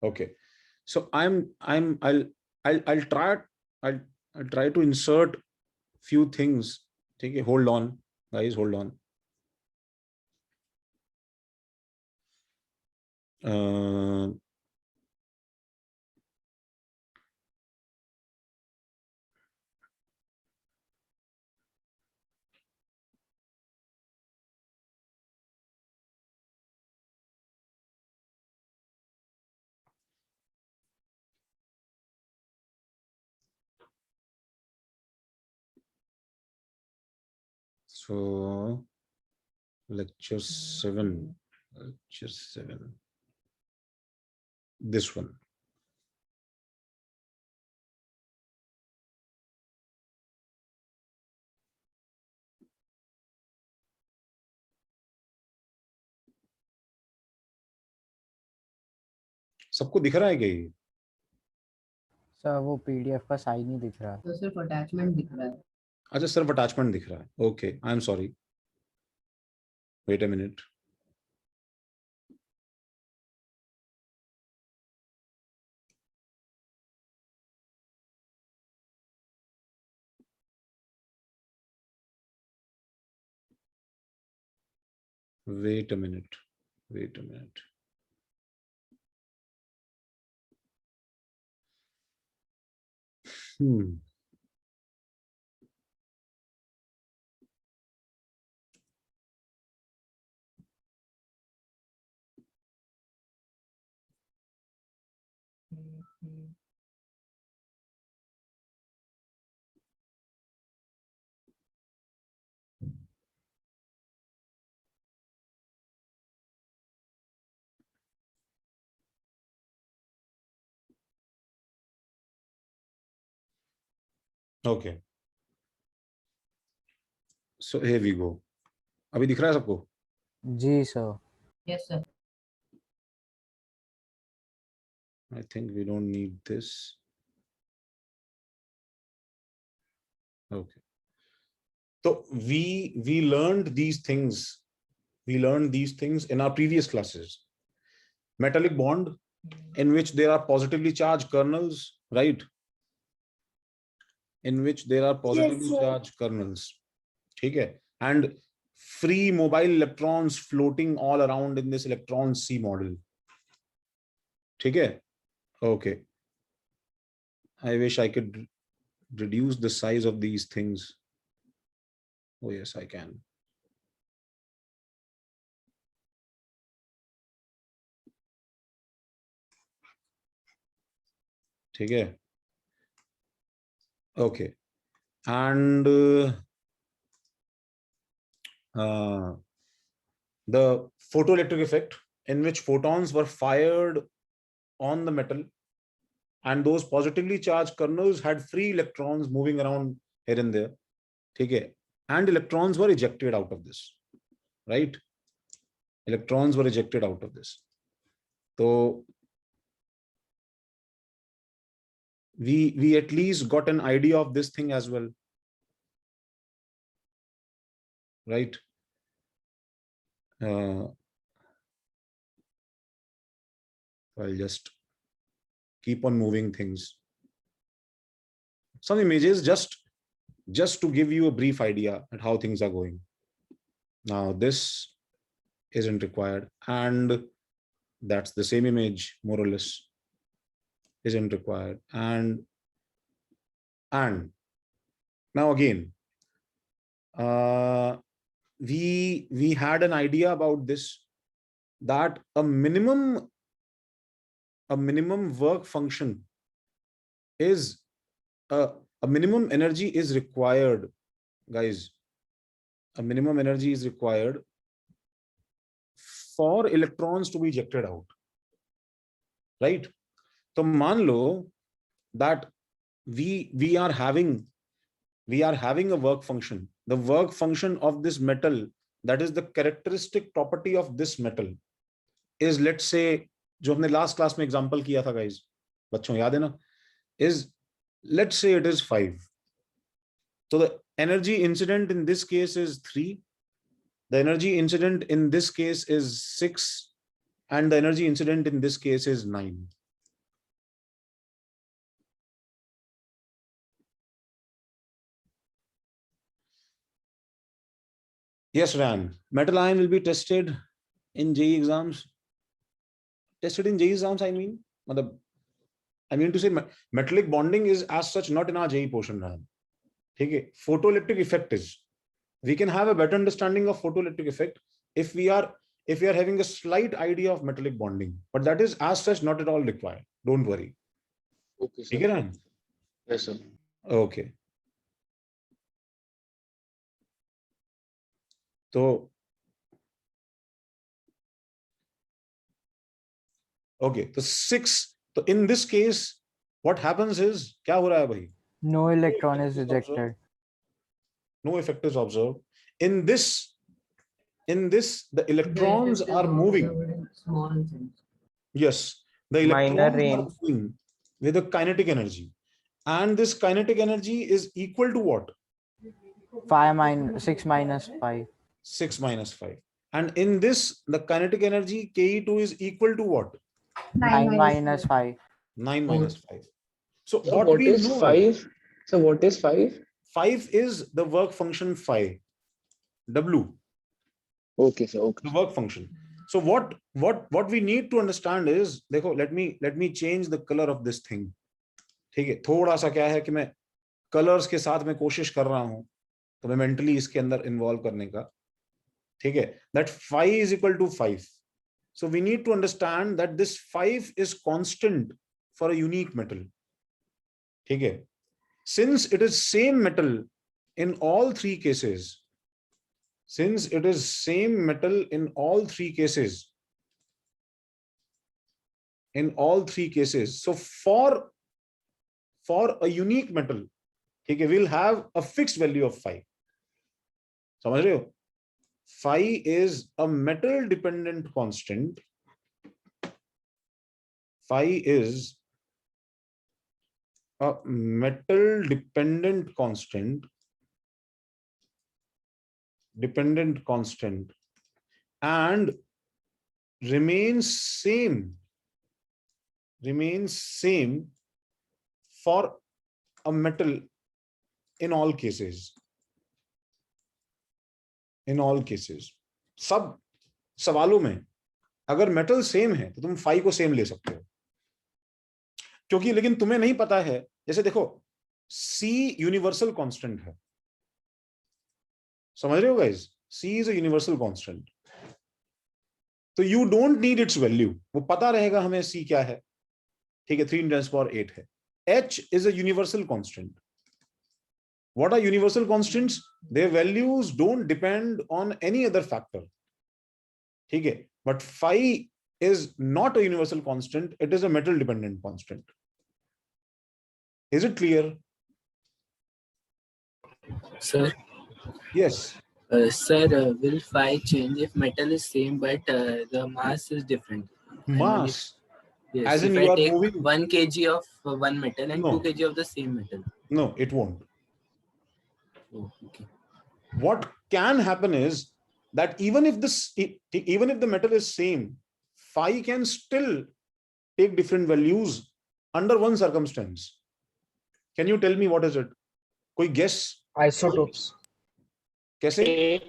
Okay. So I'll try, I'll try to insert few things. Okay, hold on, guys, hold on. So lecture 7, this one. सबको दिख रहा है क्या ये? Sir वो पीडीएफ का साइज नहीं दिख रहा। तो सिर्फ अटैचमेंट दिख रहा है। अच्छा, सिर्फ अटैचमेंट दिख रहा है। Okay, I am sorry, wait a minute. Wait a minute. Wait a minute. Okay. So here we go. अभी दिख रहा है सबको? जी sir. Yes sir. I think we don't need this. Okay. So we learned these things. We learned these things in our previous classes. Metallic bond in which there are positively charged kernels, right? In which there are positively charged kernels. Okay. And free mobile electrons floating all around in this electron C model. Okay. Okay. I wish I could reduce the size of these things. Oh yes, I can. Okay. Okay. And the photoelectric effect in which photons were fired on the metal, and those positively charged kernels had free electrons moving around here and there. Okay. And electrons were ejected out of this, right? Electrons were ejected out of this. So we at least got an idea of this thing as well, right? I'll just keep on moving things. Some images just to give you a brief idea at how things are going. Now this isn't required, and that's the same image more or less, isn't required. And now again, we had an idea about this, that a minimum work function is a minimum energy is required, guys. A minimum energy is required for electrons to be ejected out, right? So मान लो that we are having a work function. The work function of this metal, that is the characteristic property of this metal, is, let's say, जो हमने last class में example किया था guys, बच्चों याद है ना, is, let's say it is 5. So the energy incident in this case is 3. The energy incident in this case is 6. And the energy incident in this case is 9. Yes, Ran. Metal ion will be tested in JEE exams. Tested in JEE exams, I mean. I mean to say metallic bonding is as such not in our JEE portion, Ran. Okay. Photoelectric effect is. We can have a better understanding of photoelectric effect if we are having a slight idea of metallic bonding, but that is as such not at all required. Don't worry. Okay, sir. ठीक है Ran? Yes, sir. Okay. So, okay, so in this case, what happens is, क्या हो रहा है भाई? No electron is ejected. No effect is observed. In this, the electrons are moving. Small things. Yes, the Minor electrons are range. moving with a kinetic energy, and this kinetic energy is equal to what? 6 minus 5. 6 minus 5. And in this, the kinetic energy Ke2 is equal to what? 9 minus 5. 9 minus 5. So So what what we is know, 5? So what is 5? 5 is the work function phi, W, Okay, sir. Okay. the work function. So what we need to understand is, देखो, let me change the color of this thing. ठीक है, थोड़ा सा क्या है कि मैं colours के साथ में कोशिश कर रहा हूं, तो मैं मेंटली इसके अंदर इन्वॉल्व करने का. ठीक है, that phi is equal to 5. So we need to understand that this 5 is constant for a unique metal. ठीक है, since it is same metal in all three cases, since it is same metal in all three cases, so for a unique metal, ठीक है, we'll have a fixed value of phi. समझ रहे हो? Phi is a metal dependent constant. Phi is a metal dependent constant, and remains same for a metal in all cases. सब सवालों में अगर metal same है तो तुम फाई को सेम ले सकते हो, क्योंकि लेकिन तुम्हें नहीं पता है. जैसे देखो, C यूनिवर्सल कांस्टेंट है, समझ रहे हो guys? C is a universal constant, तो you don't need its value, वो पता रहेगा हमें C क्या है. ठीक है, 3 × 10⁸ है. H is a universal constant. What are universal constants? Their values don't depend on any other factor. ठीक है, but phi is not a universal constant, it is a metal dependent constant. Is it clear? Sir, Yes. sir, will phi change if metal is same but the mass is different? Mass. Yes, As in if you I are take moving. 1 kg of one metal and No. 2 kg of the same metal. No, it won't. Oh, okay. What can happen is that even if the metal is same, phi can still take different values under one circumstance. Can you tell me what is it? कोई guess? Isotopes. कैसे?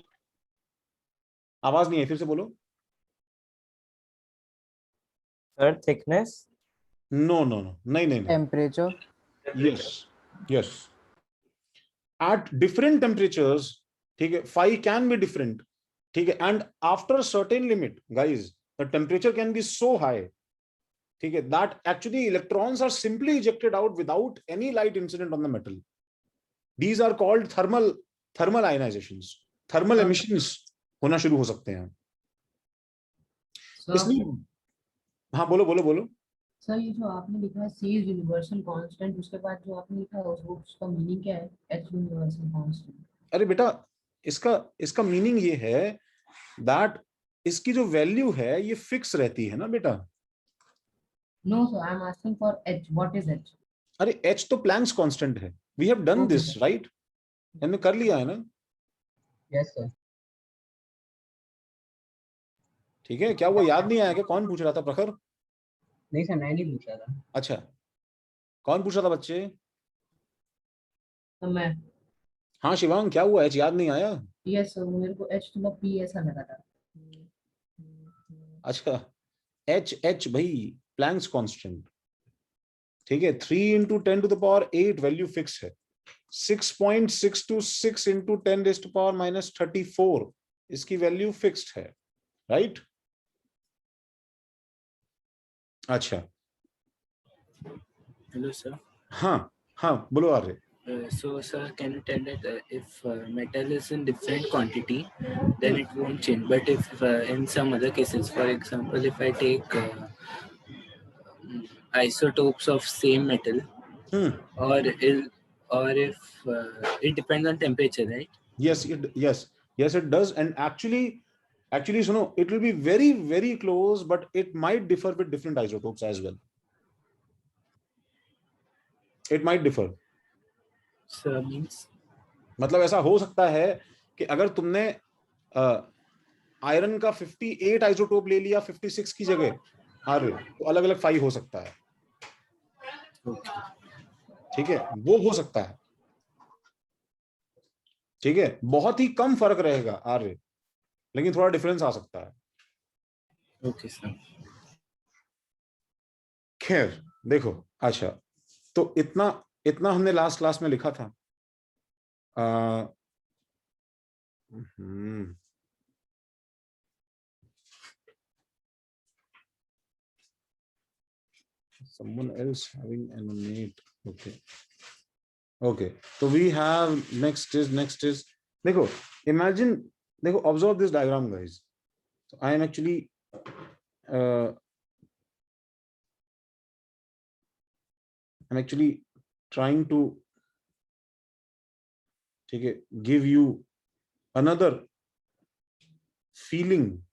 आवाज नहीं है, फिर से बोलो. Sir, thickness. No. नहीं. Temperature. Yes. At different temperatures, ठीक है, phi can be different. ठीक है, and after a certain limit, guys, the temperature can be so high, ठीक है, that actually electrons are simply ejected out without any light incident on the metal. These are called thermal ionizations. Thermal emissions होना शुरू हो सकते हैं. इसलिए हाँ, बोलो. सर, ये जो आपने लिखा है C is universal constant, उसके बाद जो आपने लिखा है उसका मीनिंग क्या है? H universal constant. अरे बेटा, इसका मीनिंग ये है that इसकी जो वैल्यू है ये फिक्स रहती है ना बेटा. No, sir, I am asking for H. What is H? अरे H तो प्लैंक्स कांस्टेंट है. We have done Okay, this, sir. right? हमने कर लिया है ना. Yes, sir. ठीक है, क्या वो याद नहीं आया? क्या कौन पूछ रहा था? प्रखर? नहीं सर, मैं नहीं पूछ रहा था. अच्छा, कौन पूछ रहा था बच्चे? तो मैं. हाँ शिवांग, क्या हुआ? H याद नहीं आया? यस सर, मेरे को H2O P ऐसा लगा था। अच्छा, एच भाई प्लैंक्स कांस्टेंट, ठीक है, 3 × 10⁸ वैल्यू फिक्स है, 6.626 × 10⁻⁻34 इसकी वैल्यू फिक्स्ड है, राइट? अच्छा, Hello, sir. हाँ हाँ बोलो आर्य। So, sir, can you tell that if metal is in different quantity, then it won't change. But if in some other cases, for example, if I take isotopes of same metal, or if it depends on temperature, right? Yes, it does. And actually सुनो, it will be very very close, but it might differ with different isotopes as well. It might differ. So means मतलब ऐसा हो सकता है कि अगर तुमने iron का 58 आइसोटोप ले लिया 56 की जगह, तो अलग अलग 5 हो सकता है, ठीक है, वो हो सकता है, ठीक है, बहुत ही कम फर्क रहेगा आर्य, लेकिन थोड़ा डिफरेंस आ सकता है। okay, sir. खैर देखो, अच्छा तो इतना हमने लास्ट क्लास में लिखा था। someone else having an innate, okay, so we have next is देखो, imagine, देखो, observe this diagram guys. So I am actually trying to, ठीक है, give you another feeling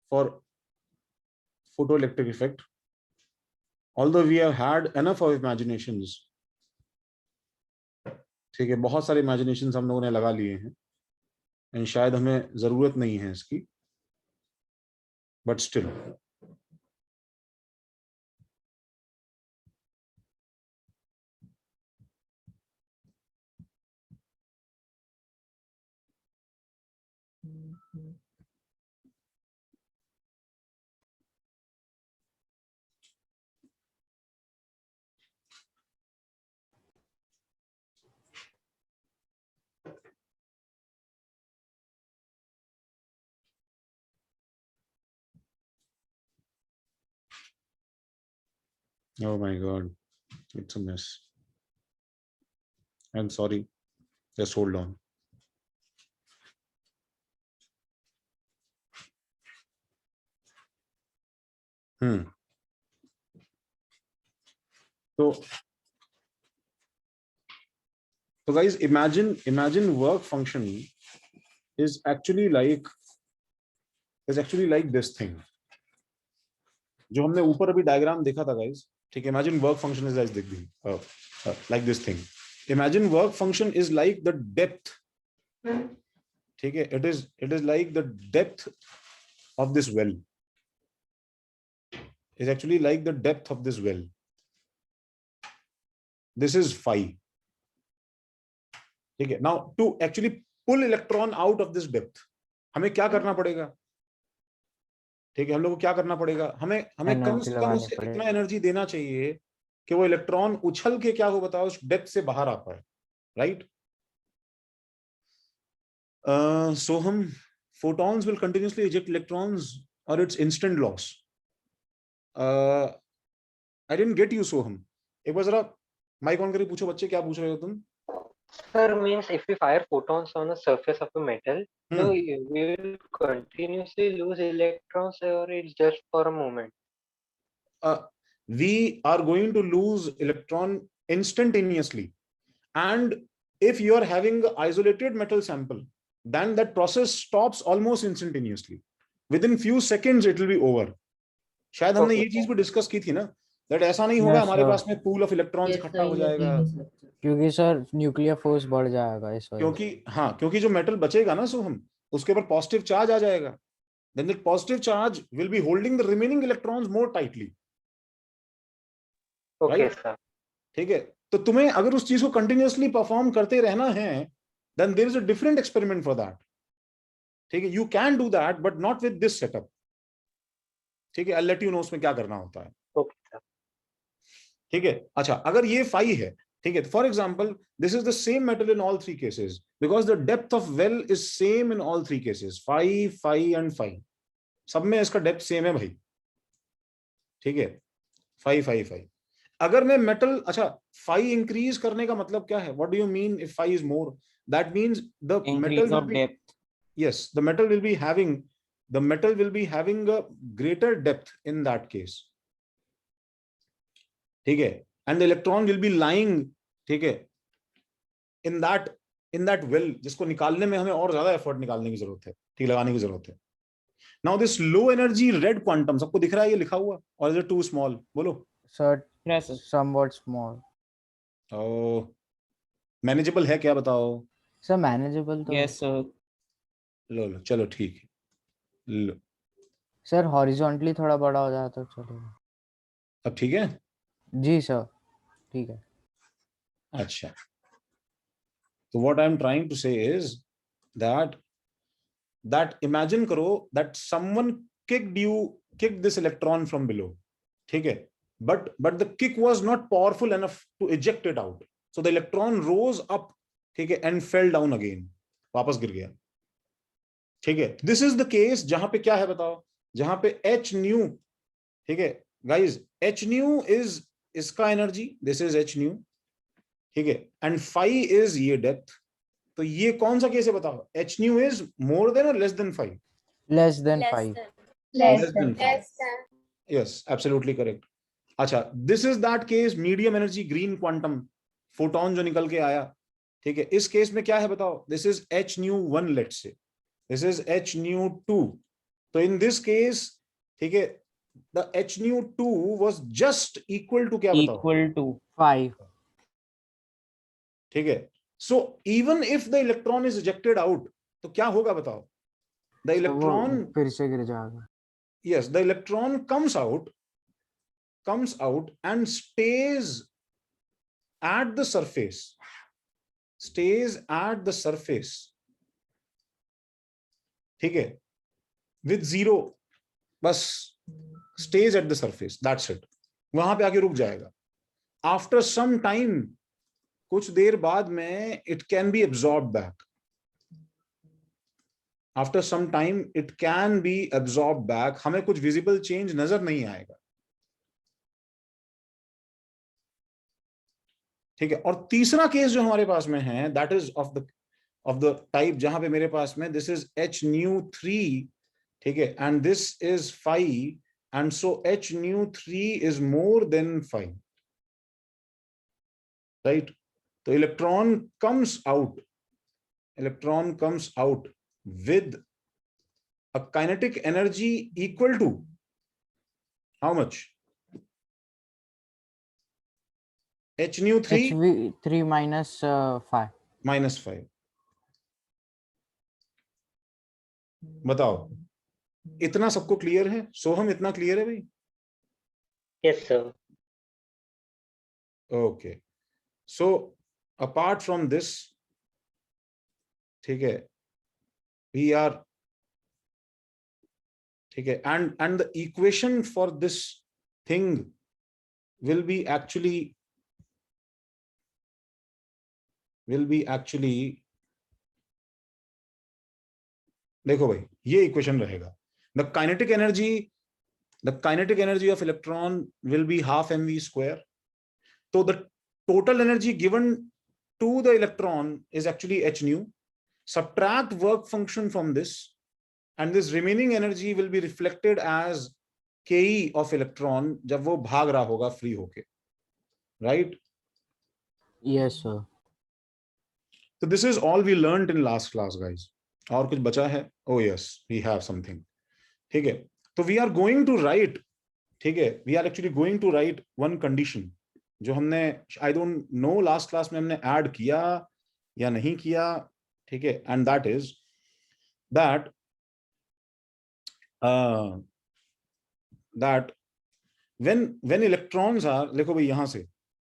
for photoelectric effect, although we have had enough of imaginations, ठीक है, बहुत सारे imaginations हम लोगों ने लगा लिए हैं, and शायद हमें जरूरत नहीं है इसकी, but still oh my god, it's a mess. I'm sorry, just hold on. So guys, imagine work function is actually like this thing जो हमने ऊपर अभी डायग्राम देखा था गाइस, ठीक है, imagine work function is like this thing. Imagine work function is like the depth, ठीक है, it is like the depth of this well, is actually like the depth of this well. This is phi, ठीक है. Now to actually pull electron out of this depth, हमें क्या करना पड़ेगा, ठीक है, हम लोग को क्या करना पड़ेगा, हमें कम से कम उसे इतना एनर्जी देना चाहिए कि वो इलेक्ट्रॉन उछल के क्या हो बताओ, उस डेप्थ से बाहर आ पाए, right? Soham, photons will continuously eject electrons or its instant loss. I didn't get you, सोहम, एक बार जरा माइक ऑन करके पूछो बच्चे, क्या पूछ रहे हो तुम? Sir, means if we fire photons on the surface of a metal, so we will continuously lose electrons, or it's just for a moment? We are going to lose electron instantaneously, and if you are having an isolated metal sample, then that process stops almost instantaneously. Within few seconds it will be over. शायद हमने ये चीज भी discuss की थी ना, that ऐसा नहीं होगा हमारे पास में पूल ऑफ इलेक्ट्रॉन्स इकट्ठा हो जाएगा, क्योंकि सर न्यूक्लियर फोर्स बढ़ जाएगा इस वजह से। क्योंकि जो मेटल बचेगा ना, सो हम उसके ऊपर पॉजिटिव चार्ज आ जाएगा, then that positive charge will be holding the remaining electrons more tightly. Okay, sir. ठीक है, तो तुम्हें अगर उस चीज को कंटिन्यूअसली परफॉर्म करते रहना है, then there is a different experiment for that. ठीक है, you can do that but not with this setup. ठीक है, I'll let you know उसमें क्या करना होता है. Okay, sir. ठीक है. अच्छा, अगर ये phi है, ठीक है, for example this is the same metal in all three cases because the depth of well is same in all three cases, phi and phi, सब में इसका डेप्थ सेम है भाई. ठीक है, phi. अगर मैं मेटल, अच्छा, phi इंक्रीज करने का मतलब क्या है? What do you mean if phi is more? That means the Increase of metal, depth. yes, the metal will be having a greater depth in that case. ठीक है, and the electron will be lying, ठीक है, in that well, जिसको निकालने में हमें और ज्यादा एफर्ट निकालने की जरूरत है, ठीक, लगाने की जरूरत है. Now this low energy red quantum, सबको दिख रहा है ये लिखा हुआ, or is it too small? बोलो. Sir, Yes, sir. somewhat small. Oh, manageable है क्या बताओ? Sir, manageable तो. Yes, sir. लो चलो ठीक है, लो Sir, horizontally थोड़ा बड़ा हो जाए तो चलेगा. अब ठीक है. जी सर, ठीक है. अच्छा, so what I'm trying to say is that imagine करो that someone kicked this electron from below, ठीक है, but the kick was not powerful enough to eject it out, so the electron rose up, ठीक है, and fell down again, वापस गिर गया. ठीक है, this is the case जहां पे क्या है बताओ, जहां पे h nu, ठीक है guys, h nu is इसका energy, this is h nu, ठीक है, and phi is ये डेप्थ. तो ये कौन सा केस है बताओ? h nu is more than or less than phi? Less than 5. Less than phi. Yes, absolutely correct. अच्छा, this is that case, medium energy green quantum, photon जो निकल के आया, ठीक है, इस केस में क्या है बताओ? This is h nu 1, let's say, this is h nu 2. तो in this case, ठीक है, the h nu 2 was just equal to क्या बताओ? Equal to 5. ठीक है, so even if the electron is ejected out, तो क्या होगा बताओ? The तो वो electron, फिर से गिर जाएगा. yes, the electron comes out and stays at the surface, ठीक है, with zero, बस stays at the surface, that's it, वहां पे आके रुक जाएगा. After some time, कुछ देर बाद में it can be absorbed back. After some time it can be absorbed back. हमें कुछ visible change नजर नहीं आएगा. ठीक है, और तीसरा केस जो हमारे पास में है, that is of the type जहां पे मेरे पास में this is h nu 3, ठीक है, and this is phi, and so h nu 3 is more than phi, right? So electron comes out with a kinetic energy equal to how much? h nu 3 HV3 minus 5. minus 5. बताओ, इतना सबको clear है? सोहम, इतना clear है भाई? Yes, sir. Okay, so apart from this, ठीक है, we are, ठीक है, and the equation for this thing will be actually देखो भाई, ये इक्वेशन रहेगा. The kinetic energy of electron will be half mv square. So the total energy given to the electron is actually h nu. Subtract work function from this, and this remaining energy will be reflected as ke of electron जब वो भाग रहा होगा free होके, right? Yes sir. So this is all we learned in last class, guys. और कुछ बचा है? Oh yes, we have something. ठीक है, तो we are going to write, ठीक है, we are actually going to write one condition जो हमने, I don't know last class में हमने add किया या नहीं किया, ठीक है, and that is that when electrons are, देखो भाई यहां से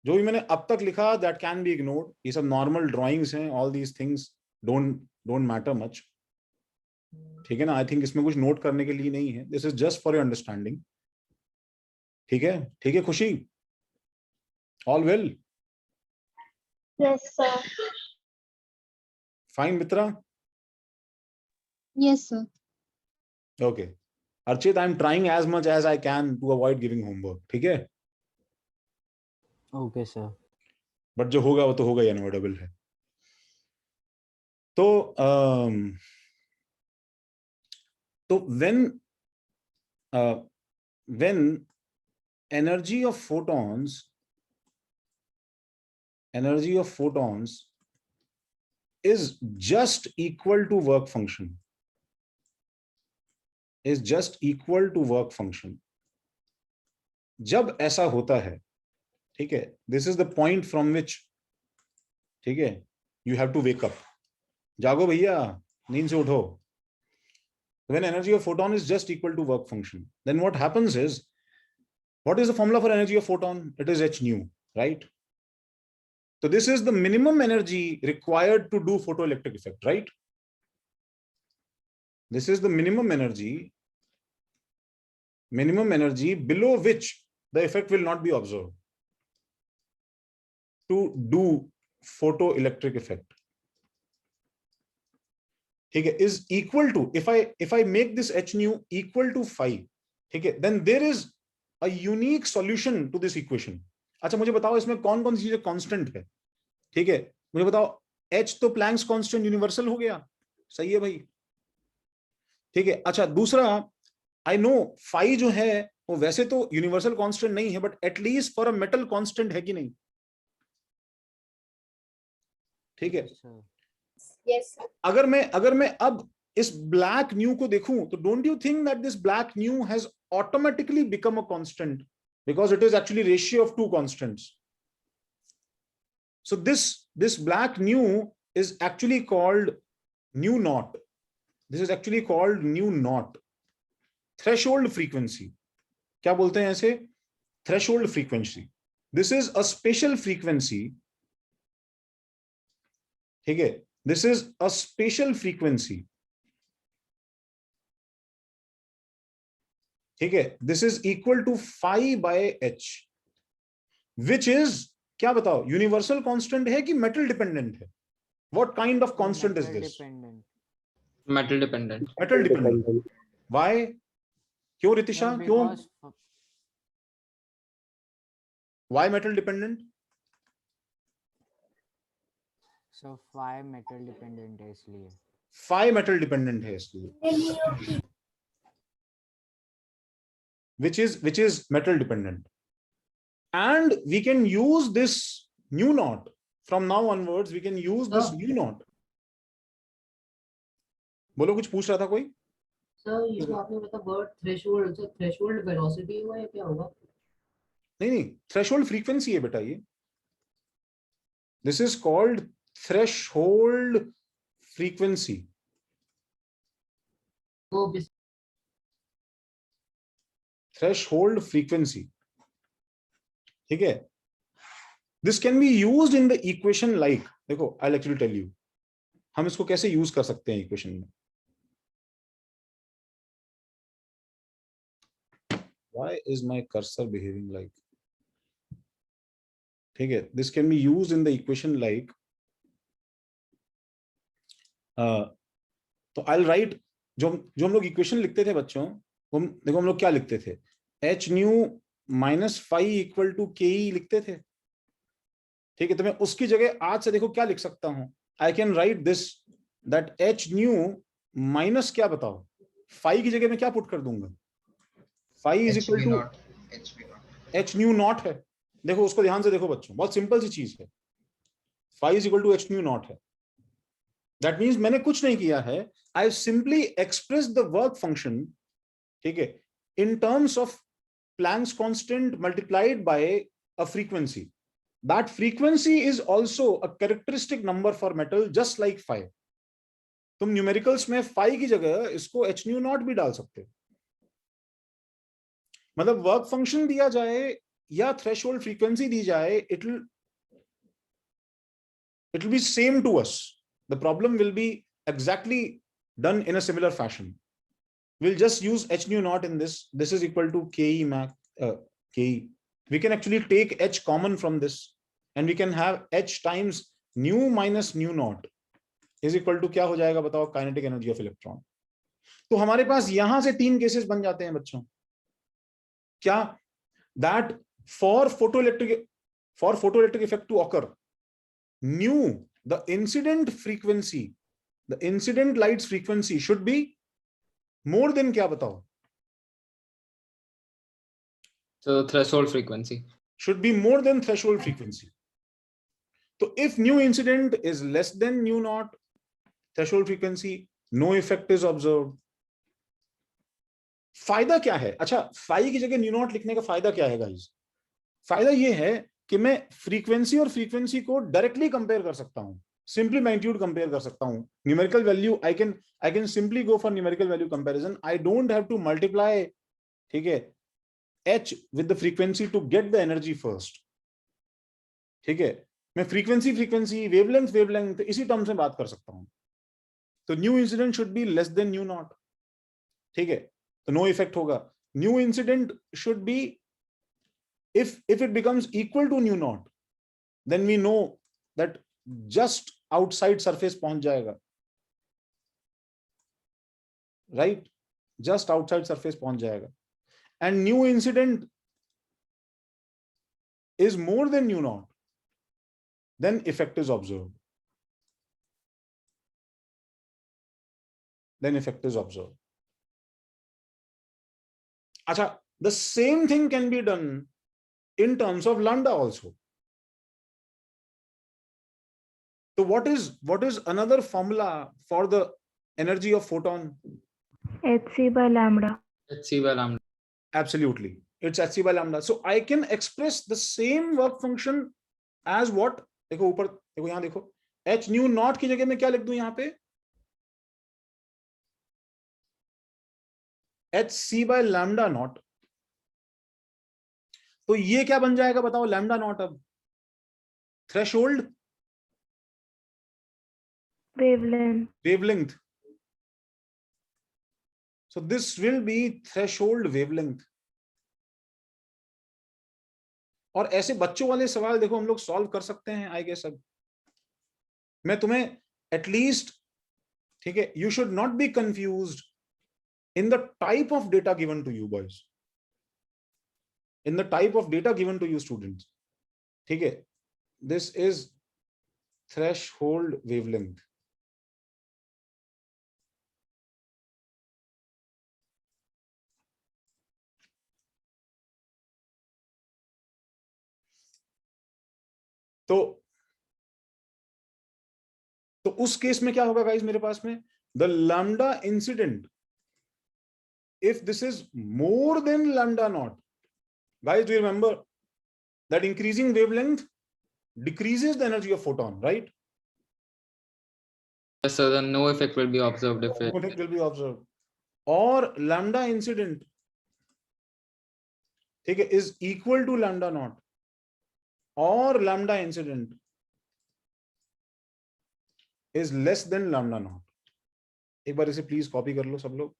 जो भी मैंने अब तक लिखा that can be ignored, ये सब normal drawings हैं, all these things don't matter much, ठीक है ना। आई थिंक इसमें कुछ नोट करने के लिए नहीं है, this is just for your understanding, ठीक है Khushi, all well, Yes, sir. Fine Mitra, Yes, sir. Okay. Archit, I am trying as much as I can to avoid giving homework, ठीक है, Okay, sir. बट जो होगा वो तो होगा ही, अनअवॉइडेबल है। तो when energy of photons is just equal to work function, जब ऐसा होता है, ठीक है, this is the point from which, ठीक है, you have to wake up, जागो भैया, नींद से उठो। When energy of photon is just equal to work function, then what happens is, what is the formula for energy of photon? It is h nu, right? So this is the minimum energy required to do photoelectric effect, right? This is the minimum energy below which the effect will not be observed to do photoelectric effect. ठीक है, is equal to, if I make this h nu equal to 5, ठीक है, then there is a unique solution to this equation. अच्छा मुझे बताओ इसमें कौन कौन सी चीजें कांस्टेंट है, ठीक है, मुझे बताओ। h तो प्लैंक्स कांस्टेंट यूनिवर्सल हो गया, सही है भाई, ठीक है। अच्छा दूसरा, आई नो फाई जो है वो वैसे तो यूनिवर्सल कांस्टेंट नहीं है, but at least for a metal constant है कि नहीं, ठीक है। Sir. Yes, sir. अगर मैं अब इस ब्लैक न्यू को देखूं, तो don't you think that this black nu has automatically become a constant, because it is actually ratio of two constants. So this black nu is actually called nu naught, this is actually called nu naught, threshold frequency, क्या बोलते हैं ऐसे, threshold frequency. This is a special frequency, ठीक है, this is a spatial frequency, ठीक है, this is equal to phi by h, which is, क्या बताओ, यूनिवर्सल कांस्टेंट है कि मेटल डिपेंडेंट है? What kind of constant is this? Metal dependent. Metal dependent. Why? क्यों रितिशा, No, क्यों, because why metal dependent? so phi metal dependent है इसलिए। Phi metal dependent है इसलिए, which is metal dependent, and we can use this nu naught from now onwards, we can use this nu naught. बोलो, कुछ पूछ रहा था कोई? सर ये जो आपने बताया word threshold, sir threshold velocity हुआ या क्या होगा? नहीं, थ्रेशोल्ड फ्रीक्वेंसी है बेटा ये, this is called threshold frequency. वो थ्रेशोल्ड फ्रीक्वेंसी, ठीक है, this can be used in the equation like, देखो I will actually tell you हम इसको कैसे यूज कर सकते हैं इक्वेशन में। Why is my cursor behaving like, ठीक है, this can be used in the equation like, तो I'll write, जो हम लोग इक्वेशन लिखते थे बच्चों, देखो हम लोग क्या लिखते थे, h nu minus phi equal to K E लिखते थे, ठीक है, तो मैं उसकी जगह आज से देखो क्या लिख सकता हूं, I can write this, that h nu minus क्या बताओ, फाई की जगह मैं क्या पुट कर दूंगा, phi is equal to h nu naught है, देखो उसको ध्यान से देखो बच्चों, बहुत सिंपल सी चीज है, phi is equal to h nu naught है, दैट मीन्स मैंने कुछ नहीं किया है, I simply express the work function, ठीक है, in terms of Planck's constant multiplied by a frequency. That frequency is also a characteristic number for metal, just like phi. तुम numericals में phi की जगह इसको h nu नॉट भी डाल सकते हो, मतलब वर्क फंक्शन दिया जाए या थ्रेशोल्ड फ्रीक्वेंसी दी जाए, it will be same to us, the problem will be exactly done in a similar fashion. We'll just use h nu naught in this. This is equal to ke max ke. We can actually take h common from this, and we can have h times nu minus nu naught is equal to क्या हो जाएगा बताओ, kinetic energy of electron. तो हमारे पास यहां से 3 cases बन जाते हैं बच्चों. क्या? that for photoelectric effect to occur, nu, the incident frequency, the incident light's frequency should be more than क्या बताओ? So threshold frequency. Should be more than threshold frequency. So if nu incident is less than nu naught threshold frequency, no effect is observed. फायदा क्या है? अच्छा, phi की जगह new not लिखने का फायदा क्या है गाइस? फायदा ये है कि मैं फ्रीक्वेंसी और फ्रीक्वेंसी को डायरेक्टली कंपेयर कर सकता हूं, सिंपली मैग्नीट्यूड कंपेयर कर सकता हूं. Numerical value I can simply go for numerical value comparison. I don't have to multiply, ठीक है, h with the frequency to get the energy first. ठीक है, मैं फ्रीक्वेंसी वेवलेंथ इसी टर्म्स में बात कर सकता हूं. तो new incident should be less than new not. ठीक है, तो नो इफेक्ट होगा. New incident should be, if it becomes equal to nu naught, then we know that just outside surface पहुंच जाएगा, right? Just outside surface पहुंच जाएगा. And new incident is more than nu naught, then effect is observed. Then effect is observed. Acha, the same thing can be done in terms of lambda also. So what is another formula for the energy of photon? hc by lambda. hc by lambda. Absolutely, it's hc by lambda. So I can express the same work function as what? देखो ऊपर, देखो यहाँ देखो, h nu naught की जगह में क्या लिख दूं यहाँ पे? hc by lambda naught. तो ये क्या बन जाएगा बताओ? Lambda naught. अब threshold wavelength. So this will be threshold wavelength. और ऐसे बच्चों वाले सवाल देखो हम लोग सॉल्व कर सकते हैं आई गेस. अब मैं तुम्हें एटलीस्ट, ठीक है, you should not be confused in the type of data given to you boys, in the type of data given to you students. ठीक है, this is threshold wavelength. तो उस केस में क्या होगा गाइस मेरे पास में? the lambda incident, if this is more than lambda naught, guys, do you remember that increasing wavelength decreases the energy of photon, right? Yes, so then no effect will be observed if No it. effect will be observed. Or lambda incident, ठीक है, is equal to lambda naught, or lambda incident is less than lambda naught. एक बार इसे please copy कर लो सब लोग.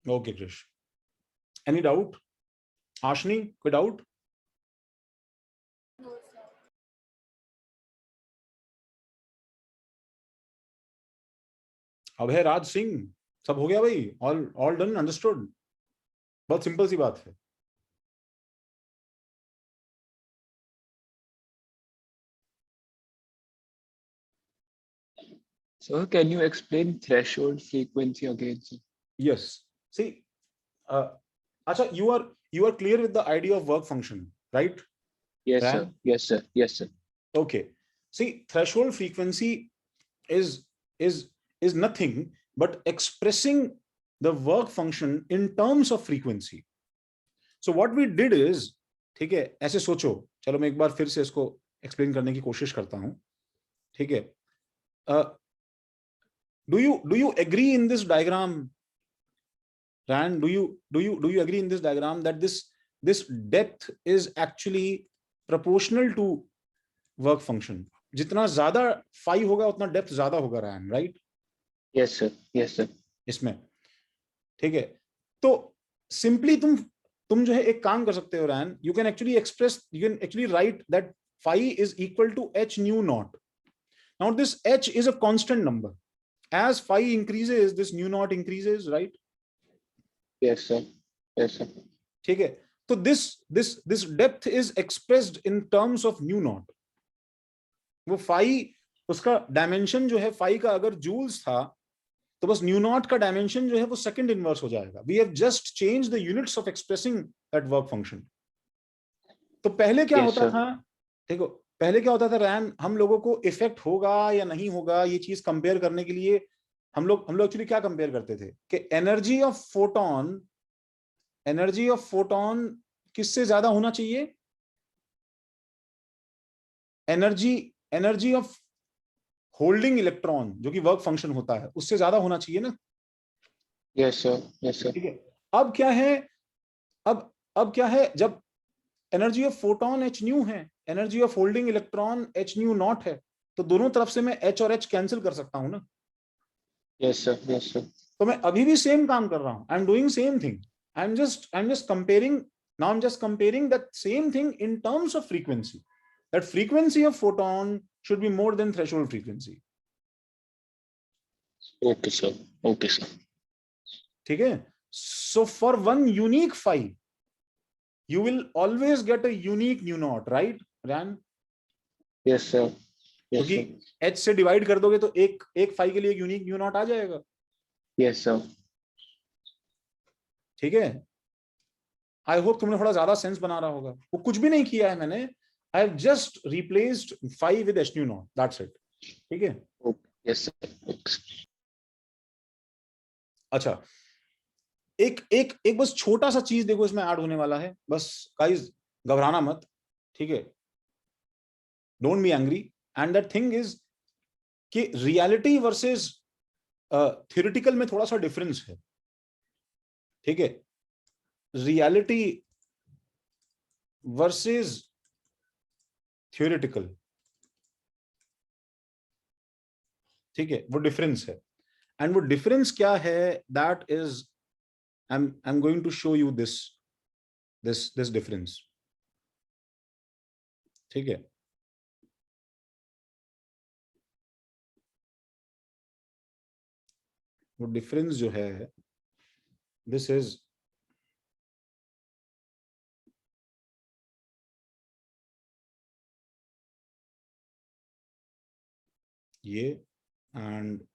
Okay, Krish. Any doubt? Ashni, कोई doubt? अभय राज सिंह, सब हो गया भाई? all done, understood? बहुत सिंपल सी बात है. So can you explain threshold frequency again? Yes. See, Acha, you are clear with the idea of work function, right? Yes, Ran? sir. Yes, sir. Yes, sir. Okay. See, threshold frequency is nothing but expressing the work function in terms of frequency. So what we did is, ठीक है, ऐसे सोचो, चलो मैं एक बार फिर से इसको एक्सप्लेन करने की कोशिश करता हूं, ठीक है. Do you agree in this diagram, Rand? Do you agree in this diagram that this depth is actually proportional to work function? जितना ज्यादा phi होगा उतना डेप्थ ज्यादा होगा, Rand, right? Yes, sir. Yes, sir. इसमें, ठीक है. तो सिंपली तुम जो है एक काम कर सकते हो, Rand. You can actually write that phi is equal to h nu naught. Now this h is a constant number. As phi increases, this nu naught increases, right? Yes, sir. Yes, sir. ठीक है. तो this depth is expressed in terms of nu naught. वो phi, उसका dimension जो है phi का अगर joules था, तो बस न्यू नॉट का डायमेंशन जो है वो सेकंड इनवर्स हो जाएगा. We have just change the units of expressing that work function. तो पहले क्या Yes, होता sir. था, देखो पहले क्या होता था रैन, हम लोगों को इफेक्ट होगा या नहीं होगा ये चीज कंपेयर करने के लिए हम लोग एक्चुअली क्या कंपेयर करते थे कि एनर्जी ऑफ फोटोन किससे ज्यादा होना चाहिए, एनर्जी ऑफ होल्डिंग इलेक्ट्रॉन जो कि वर्क फंक्शन होता है उससे ज्यादा होना चाहिए ना. Yes, sir. Yes, sir. ठीक है. अब क्या है, जब energy of photon h nu है, energy of holding electron h nu naught है, तो दोनों तरफ से मैं h और h कैंसिल कर सकता हूं ना. Yes, sir. Yes, sir. तो मैं अभी भी सेम काम कर रहा हूं. I am doing same thing. I am just comparing. Now I am just comparing that same thing in terms of frequency. That frequency of photon should be more than threshold frequency. Okay, sir. Okay, sir. ठीक है. So for one unique phi, you will always get a unique nu naught, right, Ran? Yes, sir. Yes, क्योंकि sir. h से divide कर दोगे तो एक phi के लिए एक यूनिक nu naught आ जाएगा. Yes, sir. ठीक है. आई होप तुमने थोड़ा ज्यादा सेंस बना रहा होगा. वो कुछ भी नहीं किया है मैंने. I have just replaced phi with h nu naught. That's it. ठीक है. Okay. Yes, sir. Okay. अच्छा, एक बस छोटा सा चीज देखो इसमें ऐड होने वाला है. बस गाइस घबराना मत, ठीक है. Don't be angry. And that thing is कि रियलिटी वर्सेस थ्योरेटिकल में थोड़ा सा डिफरेंस है. ठीक है. रियलिटी वर्सेस थ्योरेटिकल, ठीक है, वो डिफरेंस है. एंड वो डिफरेंस क्या है, that is I am going to show you this difference. ठीक है. वो डिफरेंस जो है, दिस इज ये and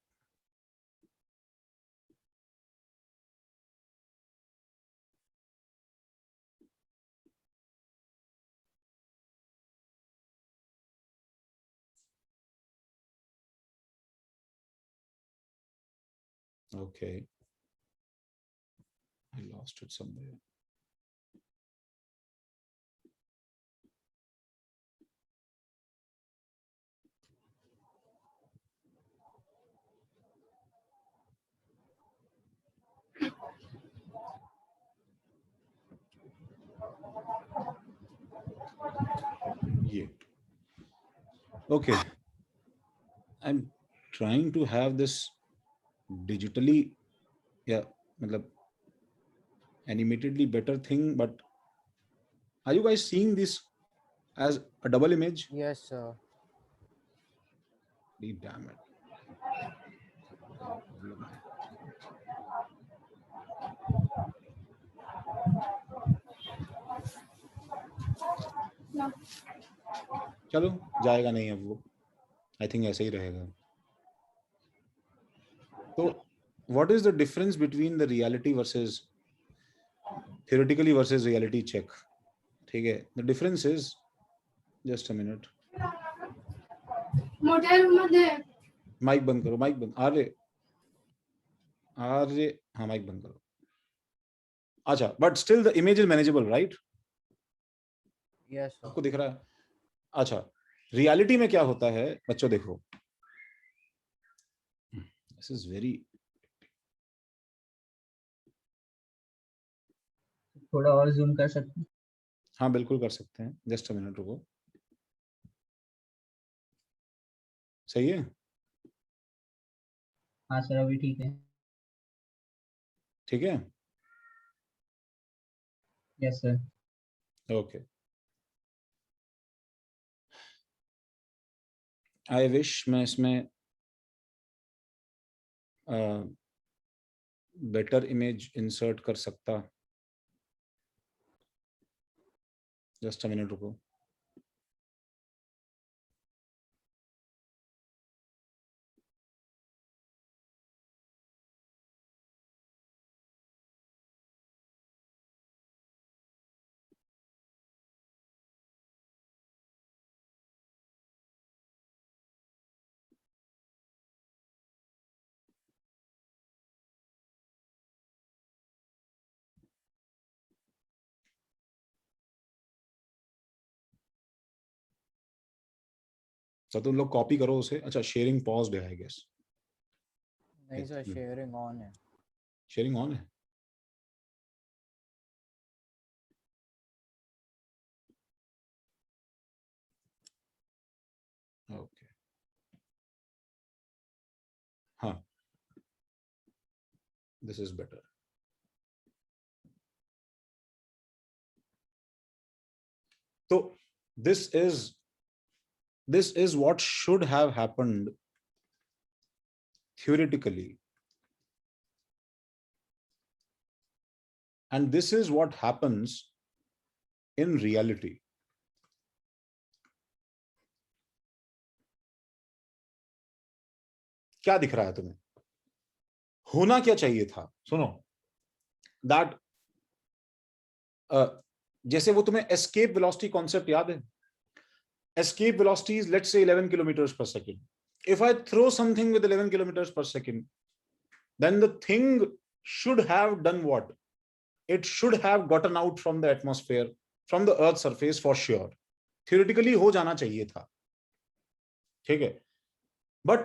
okay, I lost it somewhere. Yeah. Okay. I'm trying to have this digitally, yeah, matlab animatedly better thing, but are you guys seeing this as a double image? Yes, sir. Damn it. चलो जाएगा नहीं अब वो. I think ऐसे ही रहेगा. तो what is the difference between the reality versus theoretically versus reality check? ठीक है. The difference is just a minute, मोठ्या रूम मध्ये माइक बंद करो, माइक बंद, आर्य आर्य, हाँ माइक बंद करो। अच्छा, but still the image is manageable, right? Yes sir. आपको दिख रहा है? अच्छा, रियलिटी में क्या होता है बच्चों, देखो, दिस इज वेरी, थोड़ा और जूम कर सकते हैं? हाँ बिल्कुल कर सकते हैं, जस्ट अ मिनट रुको। सही है? हाँ सर, अभी ठीक है। ठीक है, yes sir. Okay. I wish मैं इसमें बेटर इमेज इंसर्ट कर सकता। जस्ट अ मिनट रुको। तो तुम लोग कॉपी करो उसे। अच्छा, शेयरिंग पॉज्ड है आई गेस। नहीं सर, शेयरिंग ऑन है। शेयरिंग ऑन है? ओके, हाँ, दिस इज बेटर। तो this is what should have happened theoretically, and this is what happens in reality. क्या दिख रहा है तुम्हें? होना क्या चाहिए था? सुनो, दैट जैसे वो तुम्हें एस्केप वेलोसिटी कॉन्सेप्ट याद है? Escape velocity is, let's say, 11 kilometers per second. If I throw something with 11 kilometers per second, then the thing should have done what? It should have gotten out from the atmosphere, from the earth's surface for sure. Theoretically हो जाना चाहिए था, ठीक है? But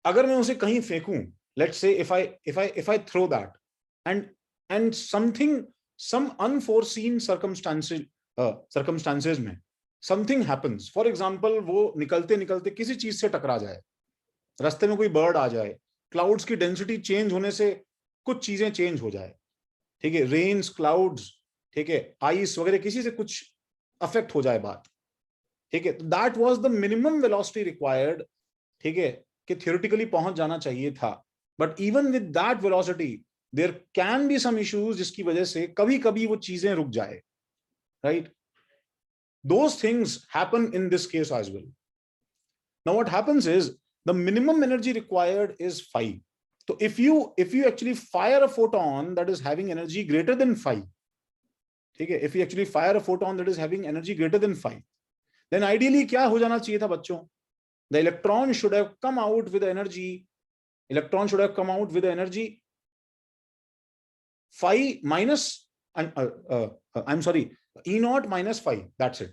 अगर मैं उसे कहीं फेंकूं, let's say if I throw that and something, some unforeseen circumstances में समथिंग हैपन्स, फॉर एग्जाम्पल वो निकलते निकलते किसी चीज से टकरा जाए, रास्ते में कोई बर्ड आ जाए, क्लाउड्स की डेंसिटी चेंज होने से कुछ चीजें चेंज हो जाए, ठीक है, रेन्स, क्लाउड्स, ठीक है, आइस वगैरह, किसी से कुछ अफेक्ट हो जाए बात, ठीक है, that was the minimum velocity required, ठीक है, कि थियोरेटिकली पहुंच जाना चाहिए था। But even with that velocity there can be some issues जिसकी वजह से कभी कभी वो चीजें रुक जाए, right? Those things happen in this case as well. Now what happens is the minimum energy required is phi. So if you actually fire a photon that is having energy greater than phi, okay, if you actually fire a photon that is having energy greater than phi, then ideally क्या हो जाना चाहिए था बच्चों? The electron should have come out with the energy. Electron should have come out with the energy phi minus, I'm sorry, E naught minus phi. That's it.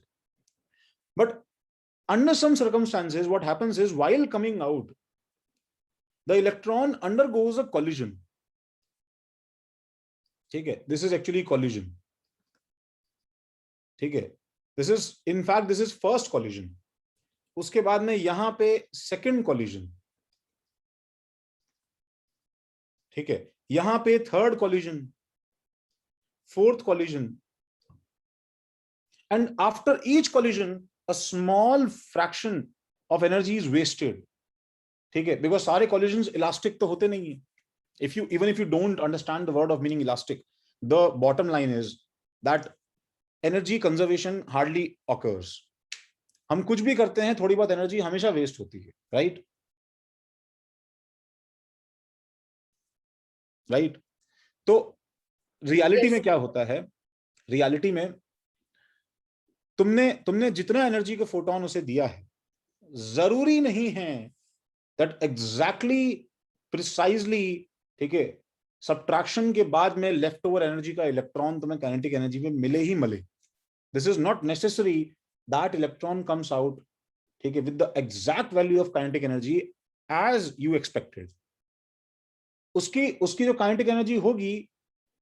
But under some circumstances, what happens is while coming out, the electron undergoes a collision. ठीक है, this is actually collision. ठीक है, this is, in fact, this is first collision. उसके बाद में यहां पे second collision. ठीक है, यहां पे third collision, fourth collision, and after each collision, a small fraction of energy is wasted. ठीक है, because सारे collisions elastic तो होते नहीं है. Even if you don't understand the word of meaning elastic, the bottom line is that energy conservation hardly occurs. हम कुछ भी करते हैं, थोड़ी बहुत एनर्जी हमेशा वेस्ट होती है, राइट? राइट? तो रियलिटी में क्या होता है? रियलिटी में तुमने जितना एनर्जी का फोटोन उसे दिया है, जरूरी नहीं है दैट एग्जैक्टली प्रिसाइजली, ठीक है, सब्ट्रैक्शन के बाद में लेफ्ट ओवर एनर्जी का इलेक्ट्रॉन तुम्हें काइनेटिक एनर्जी में मिले ही मिले. This is not necessary that electron comes out, ठीक है, with the exact value of kinetic energy as you expected. उसकी जो काइनेटिक एनर्जी होगी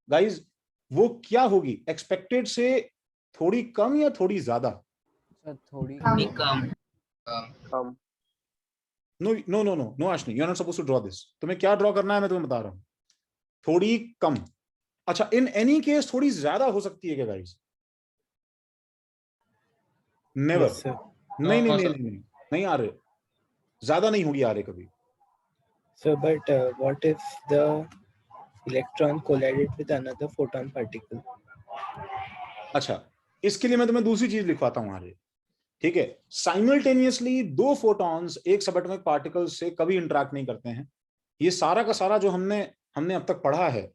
गाइज, वो क्या होगी, एक्सपेक्टेड से थोड़ी कम या थोड़ी ज्यादा? सर थोड़ी कम. कम. No Ashni, you are not supposed to draw this. तुम्हें क्या ड्रॉ करना है मैं तुम्हें बता रहा हूं. थोड़ी कम. अच्छा, इन एनी केस थोड़ी ज्यादा हो सकती है क्या गाइज? नेवर. Yes, sir. नहीं नहीं No, नहीं sir. नहीं नहीं आ रहे, ज्यादा नहीं होगी आ रहे कभी. So, but what if the electron collided with another photon particle? अच्छा, इसके लिए मैं तुम्हें दूसरी चीज लिखवाता हूं आ रहे, ठीक है. साइमल्टेनियसली दो फोटॉन्स एक सबएटॉमिक पार्टिकल से कभी इंटरेक्ट नहीं करते हैं. ये सारा का सारा जो हमने अब तक पढ़ा है,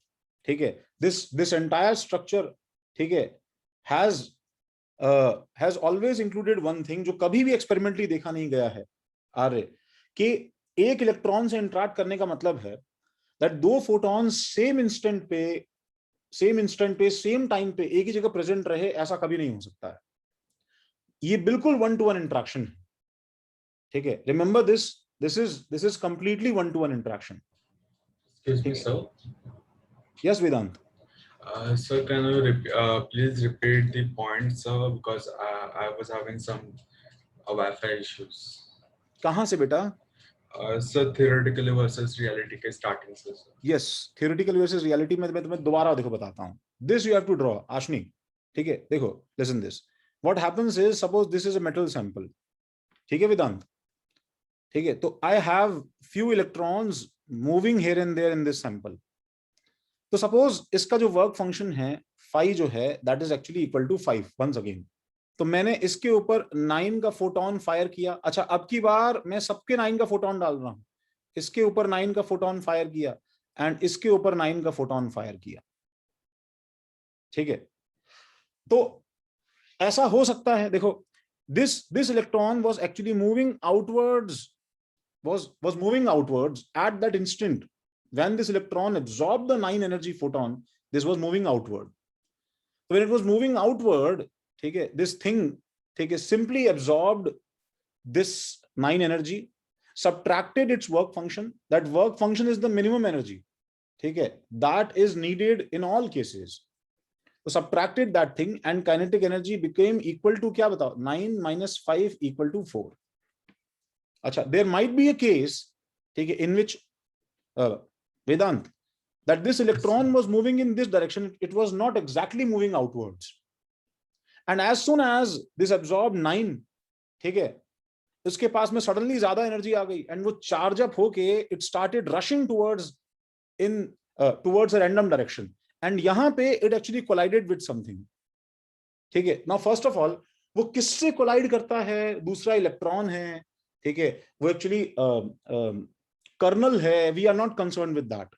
ठीक है, दिस एंटायर स्ट्रक्चर, ठीक है, has always included one thing, जो कभी भी एक्सपेरिमेंटली देखा नहीं गया है आर्य, कि एक इलेक्ट्रॉन से इंटरेक्ट करने का मतलब है दैट दो फोटॉन्स सेम इंस्टेंट पे सेम टाइम पे एक ही जगह प्रेजेंट रहे. ऐसा कभी नहीं हो सकता है. ये बिल्कुल 1-to-1 इंटरेक्शन है, ठीक है. Remember this is completely 1-to-1 interaction. Excuse me, sir. Yes Vedant. Sir, can you please repeat the points, sir? Because I was having some Wi-Fi issues. कहां से बेटा? Sir, theoretically versus reality के starting से, sir. Yes, theoretical versus reality में मैं तुम्हें दोबारा देखो बताता हूं. This you have to draw Ashni, ठीक है. देखो, listen this. What happens is, suppose this is a metal sample, ठीक है वेदांत, ठीक है. तो I have few electrons moving here and there in this sample. तो सपोज इसका जो वर्क फंक्शन है फाई जो है, that is actually equal to 5 once again. तो मैंने इसके ऊपर 9 का फोटोन फायर किया. अच्छा, अब की बार मैं सबके 9 का फोटोन डाल रहा हूं. इसके ऊपर 9 का फोटोन फायर किया एंड इसके ऊपर 9 का फोटोन फायर किया, ठीक है. तो ऐसा हो सकता है, देखो, this electron was actually moving outwards, was moving outwards at that instant when this electron absorbed the 9 energy photon. This was moving outward. So when it was moving outward, ठीक है, this thing, ठीक है, simply absorbed this 9 energy, subtracted its work function. That work function is the minimum energy, ठीक है, that is needed in all cases. So subtracted that thing and kinetic energy became equal to, क्या बताओ, 9 minus 5 equal to 4. अच्छा, there might be a case, ठीक है, in which Vedant, that this electron was moving in this direction. It was not exactly moving outwards, and as soon as this absorbed 9, ठीक है, उसके पास में suddenly ज्यादा energy आ गई and वो charge up होके it started rushing towards a random direction, and यहाँ पे it actually collided with something, ठीक है. Now first of all, वो किससे कोलाइड करता है? दूसरा इलेक्ट्रॉन है, ठीक है, वो एक्चुअली कर्नल है. We are not concern with that,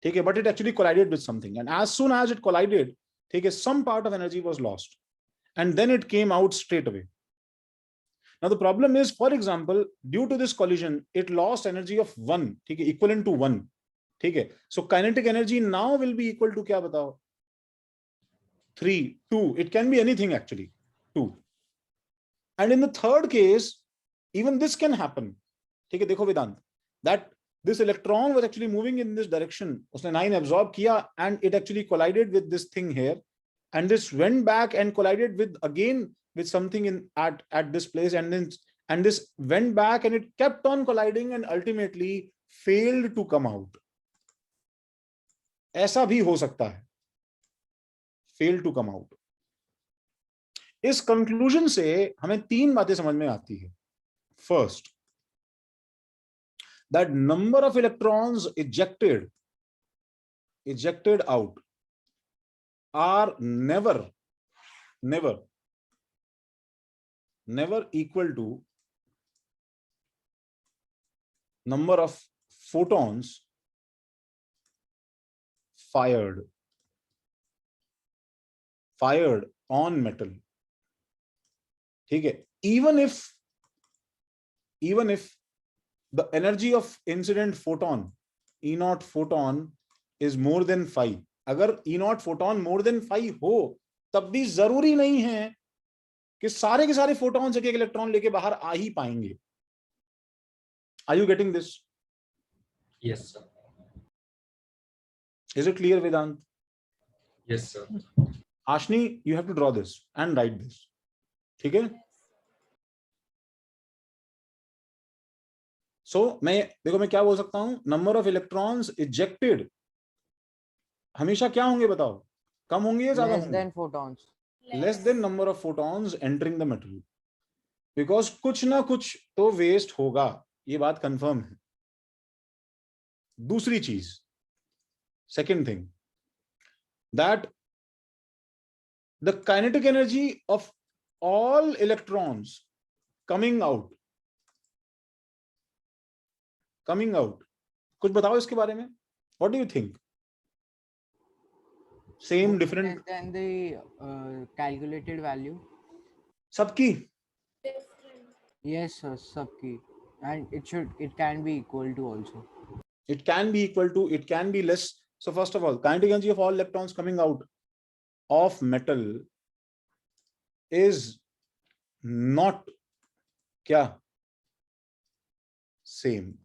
ठीक है, but it actually collided with something and as soon as it collided, ठीक है, some part of energy was lost and then it came out straight away. Now the problem is, for example, due to this collision it lost energy of 1, ठीक है, equivalent to 1, ठीक है. So kinetic energy now will B equal to, क्या बताओ, 3, 2. It can be anything actually, 2. And in the third case even this can happen, ठीक है. देखो वेदांत, that this electron was actually moving in this direction. उसने 9 absorb किया and it actually collided with this thing here, and this went back and collided with something at this place, and this went back and it kept on colliding and ultimately failed to come out. ऐसा भी हो सकता है, failed to come out. इस conclusion से हमें 3 बातें समझ में आती है. First, that number of electrons ejected out are never equal to number of photons fired on metal. ठीक है, even if the energy of incident photon E naught photon is more than 5, अगर E naught photon more than 5 हो, तब भी जरूरी नहीं है कि सारे के सारे फोटॉन्स एक इलेक्ट्रॉन लेके बाहर आ ही पाएंगे. Are you getting this? Yes, sir. Is it clear, Vedant? Yes, sir. Ashni, you have to draw this and write this. ठीक है? So मैं क्या बोल सकता हूं, नंबर ऑफ इलेक्ट्रॉन्स इजेक्टेड हमेशा क्या होंगे बताओ, कम होंगे या ज्यादा Less होंगे? than photons. Less than number of photons entering the metal, because कुछ ना कुछ तो वेस्ट होगा, ये बात कंफर्म है. दूसरी चीज, second thing, that the kinetic energy of all electrons coming out, कुछ बताओ इसके बारे में. What do you think? Same, different? Less than the calculated value. सबकी? Yes, sir, सबकी. And it can be equal to also. It can be equal to, it can be less. So first of all, kinetic energy of all electrons coming out of metal is not क्या? Same.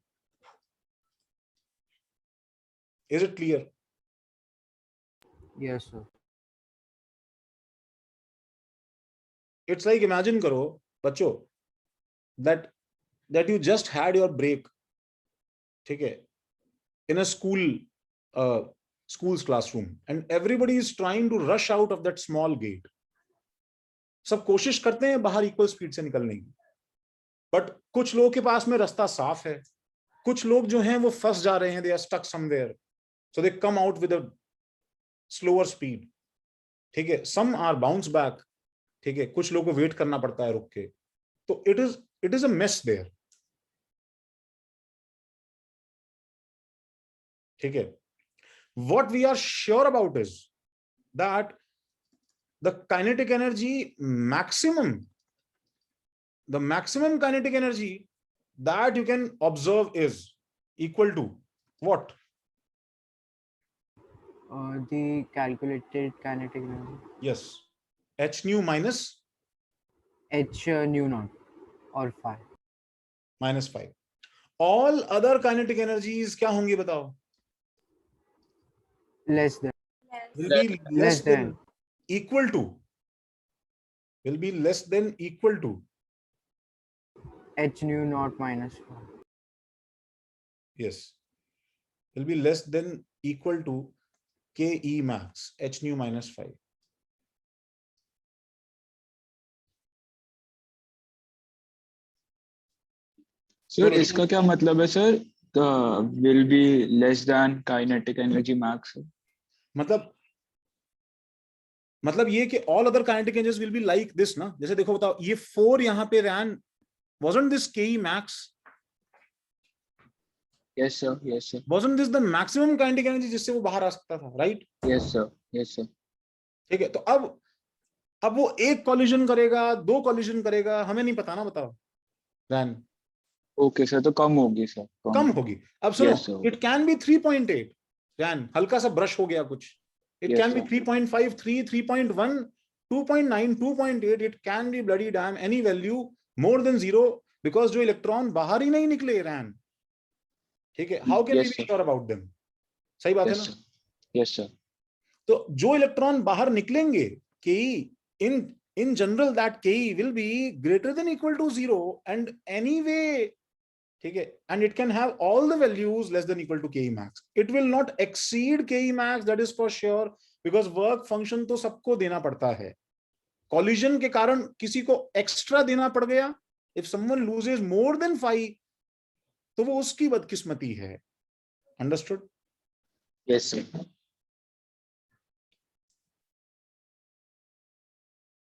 Is it clear? Yes, sir. It's like, imagine करो बच्चों, that you just had your break, ठीक है, in a school's classroom, and everybody is trying to rush out of that small gate. सब कोशिश करते हैं बाहर इक्वल स्पीड से निकलने की, बट कुछ लोगों के पास में रास्ता साफ है, कुछ लोग जो हैं वो फंस जा रहे हैं, they are stuck somewhere, so they come out with a slower speed. ठीक है, some are bounce back, ठीक है, कुछ लोगों को वेट करना पड़ता है रुक के, तो it is a mess there. ठीक है, what we are sure about is that the kinetic energy maximum, the maximum kinetic energy that you can observe is equal to what? The calculated kinetic energy. Yes, h nu minus H nu naught or phi. minus 5. All other kinetic energies क्या होंगी बताओ? Less than. Will be less Less than, than. equal to, will be less than equal to. H nu naught minus phi. Yes, will be less than equal to ke max, h nu minus 5. Sir इसका क्या मतलब है sir? Will be less than kinetic energy max. मतलब ये कि all other kinetic energies will be like this ना. जैसे देखो बताओ, ये 4 यहाँ पे ran, wasn't this ke max? Yes sir, yes sir. Wasn't this the maximum kinetic energy जिससे वो बाहर आ सकता था, right? Yes sir, yes sir. ठीक है, तो अब वो एक collision करेगा, 2 collision करेगा, हमें नहीं पता ना, बताओ ran. ओके सर, तो कम होगी सर, कम होगी. अब सुनो, Yes, sir. it can be 3.8 ran, हल्का सा ब्रश हो गया कुछ. It Yes, can be sir. 3.5, 3, 3.1, 2.9, 2.8. It can be bloody damn any value more than 0, because जो इलेक्ट्रॉन बाहर ही नहीं निकले ran. ठीक है, how can we Yes, be sir. sure about them? सही बात है Yes ना? sir, yes sir. तो जो इलेक्ट्रॉन बाहर निकलेंगे, ke in general that ke will be greater than equal to 0, and anyway, ठीक है, and it can have all the values less than equal to ke max. It will not exceed ke max, that is for sure, because work function तो सबको देना पड़ता है. Collision के कारण किसी को एक्स्ट्रा देना पड़ गया, if someone loses more than 5, तो वो उसकी बदकिस्मती है. Understood? Yes sir.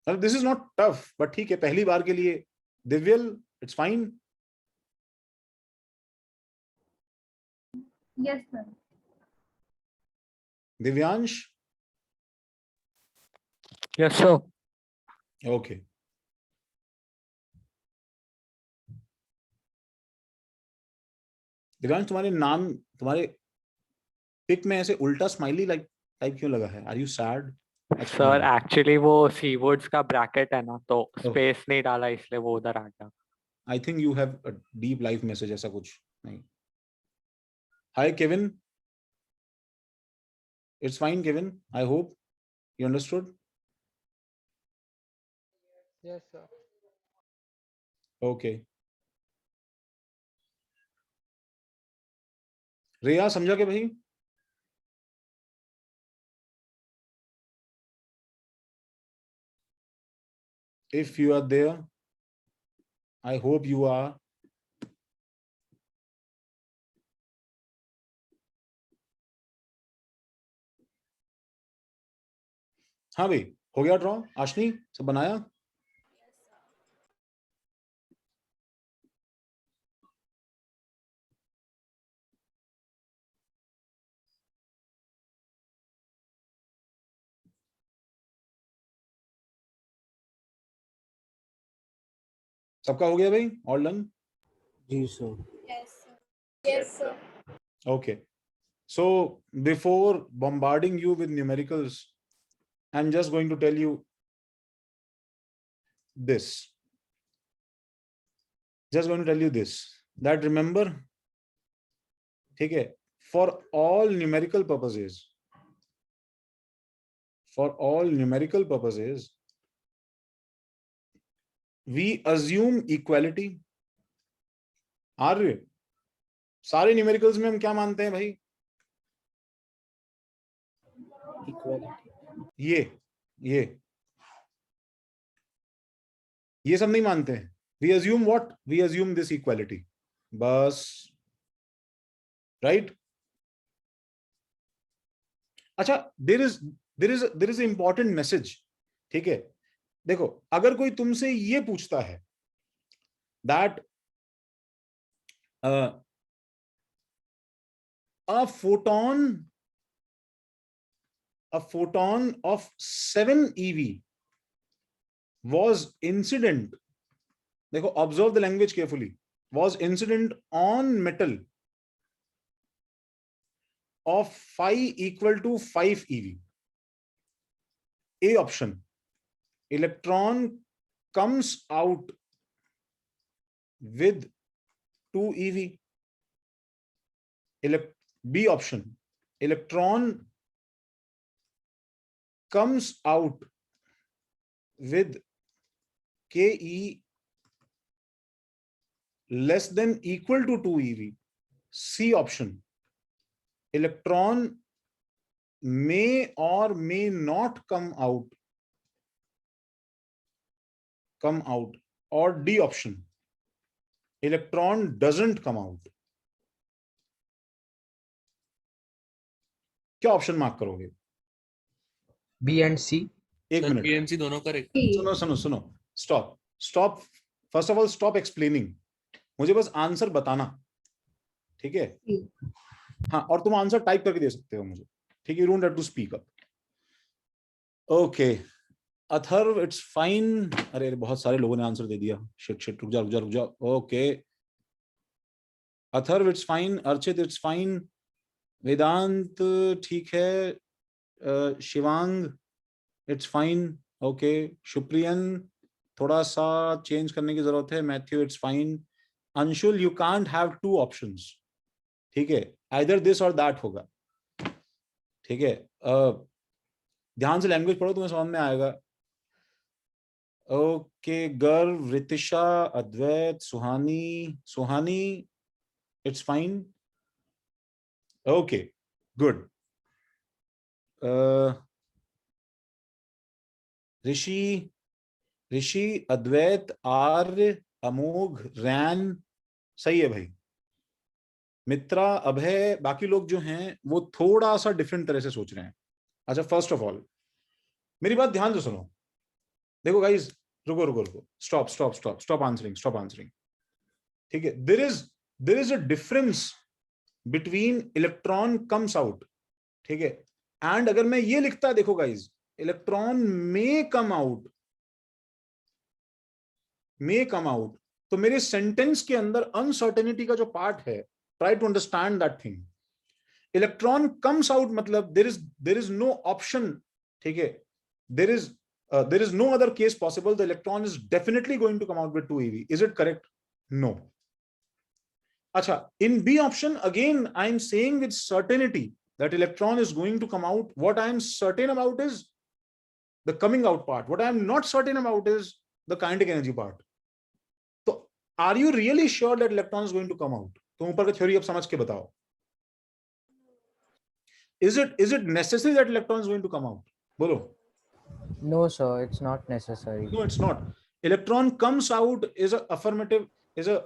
This is not tough, but ठीक है, पहली बार के लिए दिव्यल, it's fine. Yes, sir. Divyansh? Yes, sir. Okay. Divyansh तुम्हारे नाम, तुम्हारे पिक में ऐसे उल्टा स्माइली लाइक टाइप क्यों लगा है? Are you sad? Sir actually वो सी वर्ड्स का ब्रैकेट है ना, तो स्पेस नहीं डाला इसलिए वो उधर आ गया। I think you have a deep life message, ऐसा कुछ नहीं। Hi Kevin, it's fine Kevin, I hope you understood. Yes, sir. Okay, Riya समझा के भाई? If you are there, I hope you are. हाँ भाई, हो गया ड्रॉ? आशनी सब बनाया? सबका हो गया भाई? All done? जी sir. Yes, sir. Okay. So before bombarding you with numericals, I'm just going to tell you this. Just going to tell you this. That remember, ठीक है, for all numerical purposes, we assume equality. आर्य, सारे numericals में हम क्या मानते हैं भाई? Equality. ये सब नहीं मानते हैं। We assume what? We assume this equality. बस, right? अच्छा, there is an important message. ठीक है, देखो, अगर कोई तुमसे ये पूछता है that a photon of 7 eV was incident, देखो, observe the language carefully, was incident on metal of phi equal to 5 eV. A option, electron comes out with 2 eV. B option, electron comes out with Ke less than equal to 2 eV. C option, electron may or may not come out. Or D option, electron doesn't come out. क्या option mark करोगे? B and सी। एक minute, B and सी दोनों correct. सुनो, stop. First of all stop explaining, मुझे बस answer बताना, ठीक है? हाँ, और तुम आंसर टाइप करके दे सकते हो मुझे, ठीक है? You don't have to speak up. Okay, Atharv it's fine. अरे बहुत सारे लोगों ने आंसर दे दिया। शिट, रुक जा। Okay, Atharv it's fine, Archit it's fine, Vedant ठीक है, Shivang it's fine, okay, Shupriyan थोड़ा सा चेंज करने की जरूरत है, Matthew it's fine, Anshul you can't have 2 options, ठीक है? आइदर दिस और दैट होगा, ठीक है? ध्यान से लैंग्वेज पढ़ो, तुम्हें समझ में आएगा। ओके, गर्व, रितिशा, अद्वैत, सुहानी इट्स फाइन, ओके, गुड। ऋषि, अद्वैत, आर्य, अमोघ, रैन, सही है भाई। मित्रा, अभय, बाकी लोग जो हैं वो थोड़ा सा डिफरेंट तरह से सोच रहे हैं। अच्छा, फर्स्ट ऑफ ऑल मेरी बात ध्यान से सुनो। देखो गाइस, रुको, स्टॉप आंसरिंग, ठीक है? There is a difference between electron comes out, ठीक है, एंड अगर मैं ये लिखता, देखो गाइस, इलेक्ट्रॉन में कम आउट, तो मेरे सेंटेंस के अंदर अनसर्टेनिटी का जो पार्ट है try to understand that thing. Electron comes out, matlab there is no option, ठीक है, there is no other case possible. The electron is definitely going to come out with 2 eV. Is it correct? No. Acha, in B option again I am saying with certainty that electron is going to come out. What I am certain about is the coming out part. What I am not certain about is the kinetic energy part. So are you really sure that electron is going to come out? तो ऊपर का theory अब समझ के बताओ. Is it necessary that electron is going to come out? Bolo. No, sir, it's not necessary. No, it's not. Electron comes out is a affirmative, is a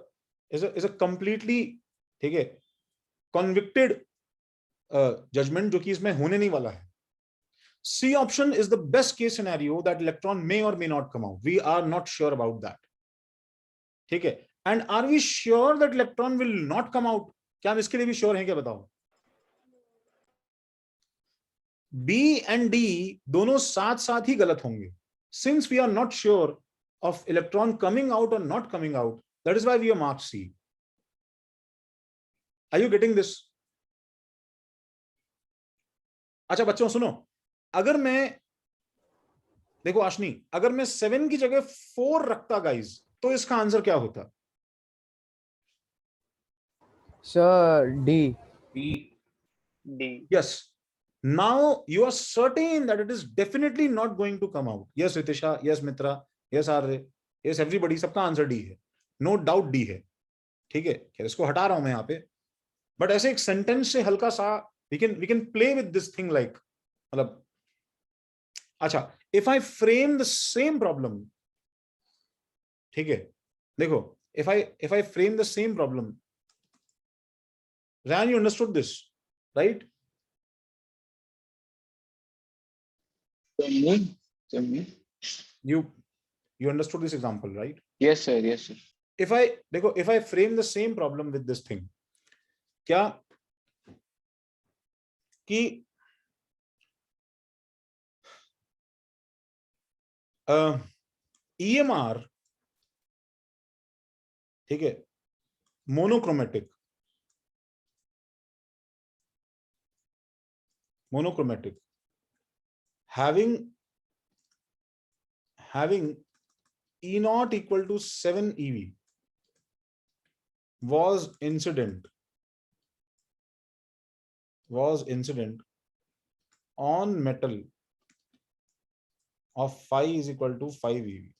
completely, ठीक है, convicted judgment जो कि इसमें होने नहीं वाला है. C option is the best case scenario that electron may or may not come out. We are not sure about that. ठीक है. And are we sure that electron will not come out? क्या हम इसके लिए भी sure हैं क्या बताओ? B and D दोनों साथ साथ ही गलत होंगे. Since we are not sure of electron coming out or not coming out, that is why we are marked C. Are you getting this? अच्छा बच्चों सुनो, अगर मैं, देखो आशनी, अगर मैं 7 की जगह 4 रखता गाइज, तो इसका आंसर क्या होता? Sir, D. D. Yes. Now you are certain that it is definitely not going to come out. Yes, Ritisha. Yes, Mitra. Yes, Arya. Yes, everybody. सबका आंसर D है. No doubt D है. ठीक है. खैर इसको हटा रहा हूं मैं यहाँ पे. But ऐसे एक सेंटेंस से हल्का सा we can play with this thing like, मतलब, अच्छा, if I frame the same problem, ठीक है, देखो, if I frame the same problem, Ryan, you understood this, right? You understood this example, right? Yes, sir. Yes, sir. If I frame the same problem with this thing, क्या कि EMR, ठीक है, monochromatic, having E naught equal to 7 eV was incident on metal of phi is equal to 5 eV.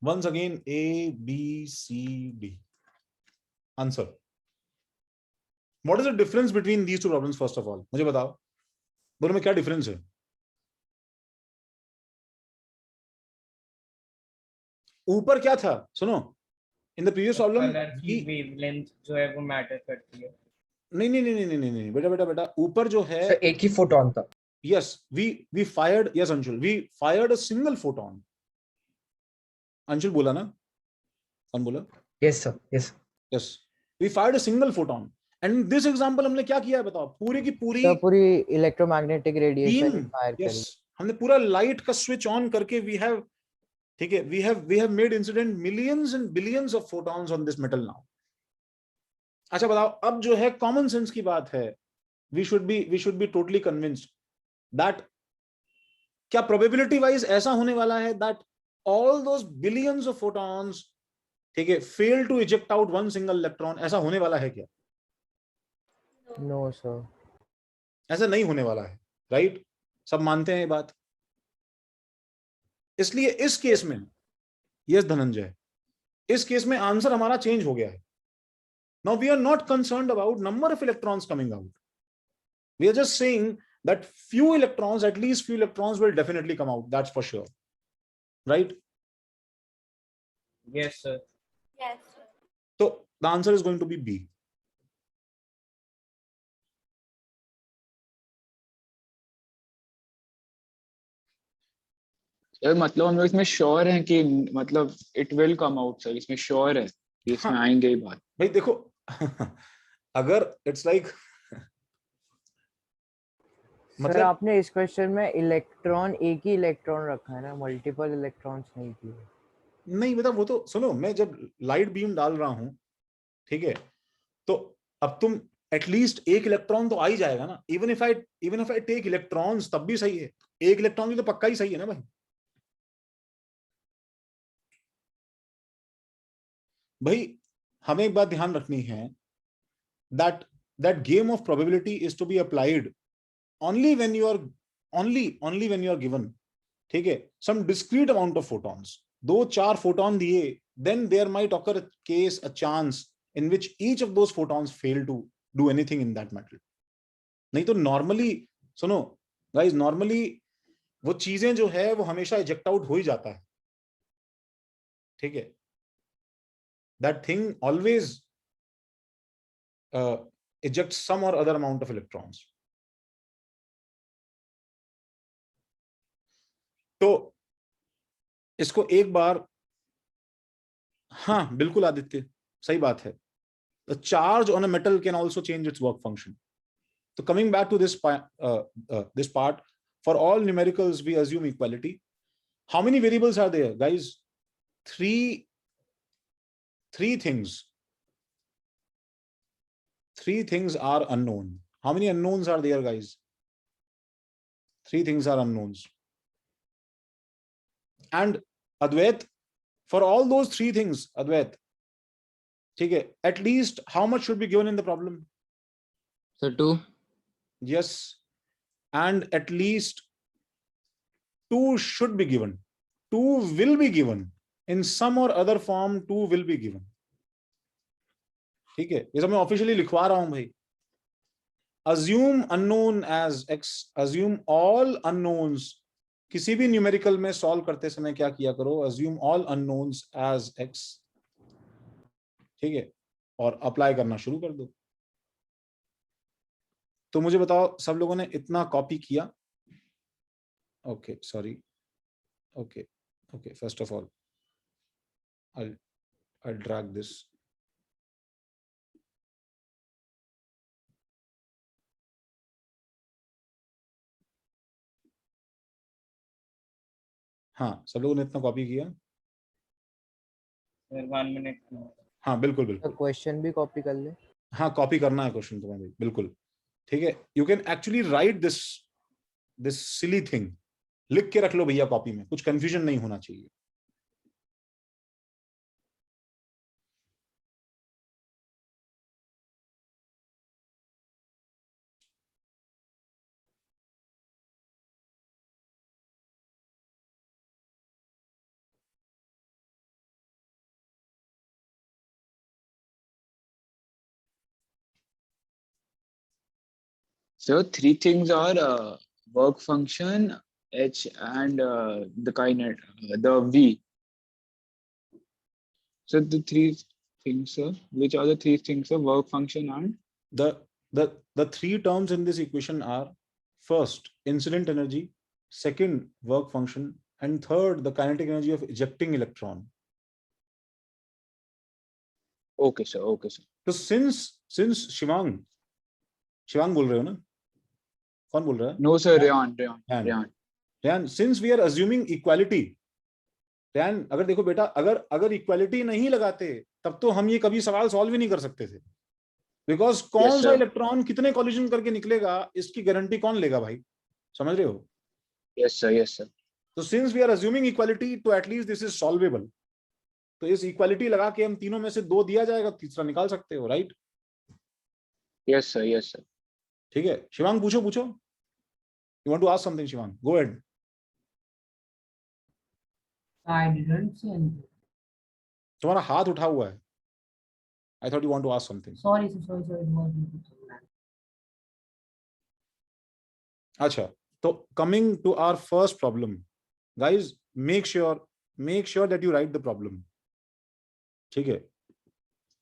Once again, A, B, C, D. Answer. What is the difference between these two problems? First of all, मुझे बताओ, दोनों में क्या difference है? ऊपर क्या था? सुनो, in the previous problem, wavelength जो है वो मैटर करती है. नहीं, बेटा, ऊपर जो है, एक ही फोटोन था. Yes, we fired. Yes, Anshul, we fired a single photon. Anshul बोला ना? कौन बोला? Yes, sir. Yes, we fired a single photon. And in this example हमने क्या किया है बताओ? पूरी की पूरी पूरी इलेक्ट्रोमैग्नेटिक रेडिएशन फायर करी. Yes, हमने पूरा लाइट का स्विच ऑन करके we have, ठीक है, we have made incident millions and billions of photons on this metal now. अच्छा बताओ, अब जो है कॉमन सेंस की बात है, we should be totally convinced that क्या probability wise ऐसा होने वाला है that all those billions of photons, ठीक है, fail to eject out one single electron, ऐसा होने वाला है क्या? No, sir. ऐसा नहीं होने वाला है, राइट? सब मानते हैं ये बात. इसलिए इस केस में, यस धनंजय, इस केस में आंसर हमारा चेंज हो गया है. Now we are not concerned about number of electrons coming out. We are just saying that few electrons, at least few electrons will definitely come out. That's for sure. Right? Yes, sir. Yes, sir. So the answer is going to be B. Sir मतलब हम लोग इसमें sure हैं कि मतलब it will come out sir, इसमें sure है कि इसमें आएंगे ही बात. भाई देखो अगर इट्स लाइक मतलब आपने इस क्वेश्चन में इलेक्ट्रॉन, एक ही इलेक्ट्रॉन रखा है ना, मल्टीपल इलेक्ट्रॉन्स नहीं किए. नहीं बेटा, वो तो सुनो, मैं जब लाइट बीम डाल रहा हूं ठीक है, तो अब तुम एटलीस्ट एक इलेक्ट्रॉन तो आ ही जाएगा ना, even if I take electrons तब भी सही है, एक इलेक्ट्रॉन भी तो पक्का ही सही है ना भाई। भाई हमें एक बात ध्यान रखनी है, that game of probability is to be applied only when you are only when you are given, ठीक है, some discrete amount of photons, 2-4 photon दिए, then there might occur a case, a chance in which each of those photons fail to do anything in that metal. नहीं तो normally, सुनो guys, normally वो चीजें जो है वो हमेशा इजेक्ट आउट हो ही जाता है, ठीक है, that thing always ejects some or other amount of electrons. तो इसको एक बार, हाँ बिल्कुल आदित्य, सही बात है, the charge on a metal can also change its work function. So coming back to this part, for all numericals we assume equality. How many variables are there, guys? Three things. Three things are unknown. How many unknowns are there, guys? 3 things are unknowns. And Advait, for all those 3 things, Advait, okay, at least how much should be given in the problem? So 2. Yes. And at least 2 should be given. 2 will be given. In some or other form, 2 will be given. ठीक है, ये सब मैं officially लिखवा रहा हूं भाई. Assume unknown as x, assume all unknowns. किसी भी न्यूमेरिकल में सॉल्व करते समय क्या किया करो, assume all unknowns as x, ठीक है, और अप्लाई करना शुरू कर दो. तो मुझे बताओ सब लोगों ने इतना कॉपी किया? Okay, sorry, okay, first of all I'll drag this. हाँ, सब लोगों ने इतना कॉपी किया? 1 minute. हाँ बिल्कुल बिल्कुल. क्वेश्चन भी कॉपी कर ले. हाँ, कॉपी करना है क्वेश्चन तुम्हें भी, बिल्कुल, ठीक है. You can actually right this silly thing, लिख के रख लो भैया कॉपी में, कुछ कंफ्यूजन नहीं होना चाहिए. So 3 things are work function, H, and the kinet, the V. So the 3 things, sir. Which are the 3 things, sir? Work function and the 3 terms in this equation are: first, incident energy; second, work function; and third, the kinetic energy of ejecting electron. Okay, sir. Okay, sir. तो since Shivang बोल रहे हो ना? कौन बोल रहा है? No, sir. Rayan. Since we are assuming equality, Rayan, अगर देखो बेटा, अगर इक्वालिटी नहीं लगाते तब तो हम ये कभी सवाल सॉल्व ही नहीं कर सकते थे, बिकॉज कौन सा इलेक्ट्रॉन कितने कॉलिजन करके निकलेगा इसकी गारंटी कौन लेगा भाई, समझ रहे हो? Yes, sir. तो since we are assuming equality, तो at least this is solvable. तो इस इक्वालिटी लगा के हम तीनों में से 2 दिया जाएगा, तीसरा निकाल सकते हो, राइट? Yes, sir. ठीक है, शिवांग पूछो. You want to ask something, Shivang? Go ahead. I didn't see anything. तुम्हारा हाथ उठा हुआ है. I thought you want to ask something. Sorry, sir. It was अच्छा, तो coming to our first problem, guys, make sure that you write the problem. ठीक है,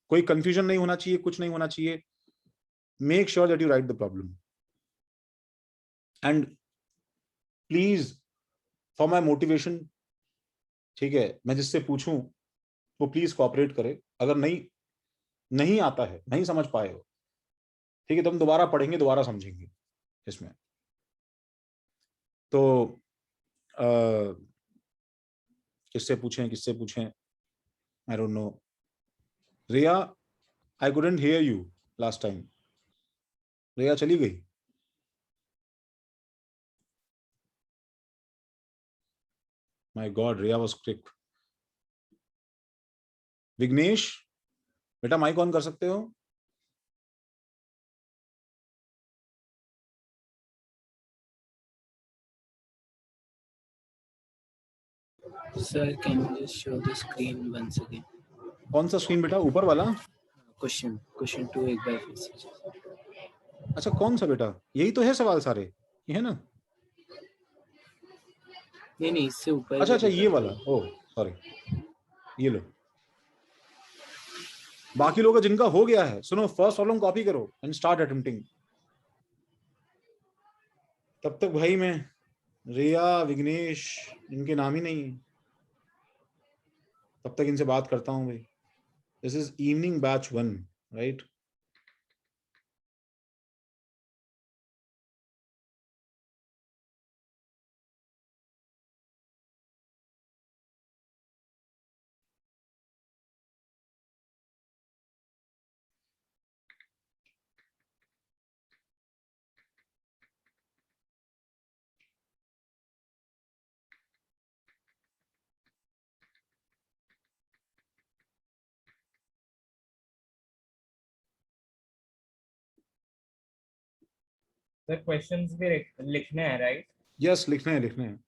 कोई confusion नहीं होना चाहिए, कुछ नहीं होना चाहिए. Make sure that you write the problem. And please, for my motivation, ठीक है, मैं जिससे पूछूं वो प्लीज कोऑपरेट करे. अगर नहीं आता है, नहीं समझ पाए हो, ठीक है, तो हम दोबारा पढ़ेंगे, दोबारा समझेंगे इसमें. तो किससे पूछें? I don't know. Riya, I couldn't hear you last time. Riya चली गई. My God, Riya was quick. Vighnesh, बेटा माइक ऑन कर सकते हो? Sir, can you just show the screen once again? कौन सा स्क्रीन बेटा? ऊपर वाला? Question 2 एक बार फिर से. अच्छा कौन सा बेटा? यही तो है सवाल सारे, ये है ना? नहीं इससे ऊपर. अच्छा ये वाला. ओह सॉरी, ये लो. बाकी लोगों का जिनका हो गया है, सुनो, फर्स्ट प्रॉब्लम कॉपी करो एंड स्टार्ट अटेम्प्टिंग. तब तक भाई मैं रिया, विघ्नेश, इनके नाम ही नहीं है, तब तक इनसे बात करता हूं भाई. This is evening batch 1, right? Sir questions भी लिखने हैं, राइट? यस, लिखने हैं.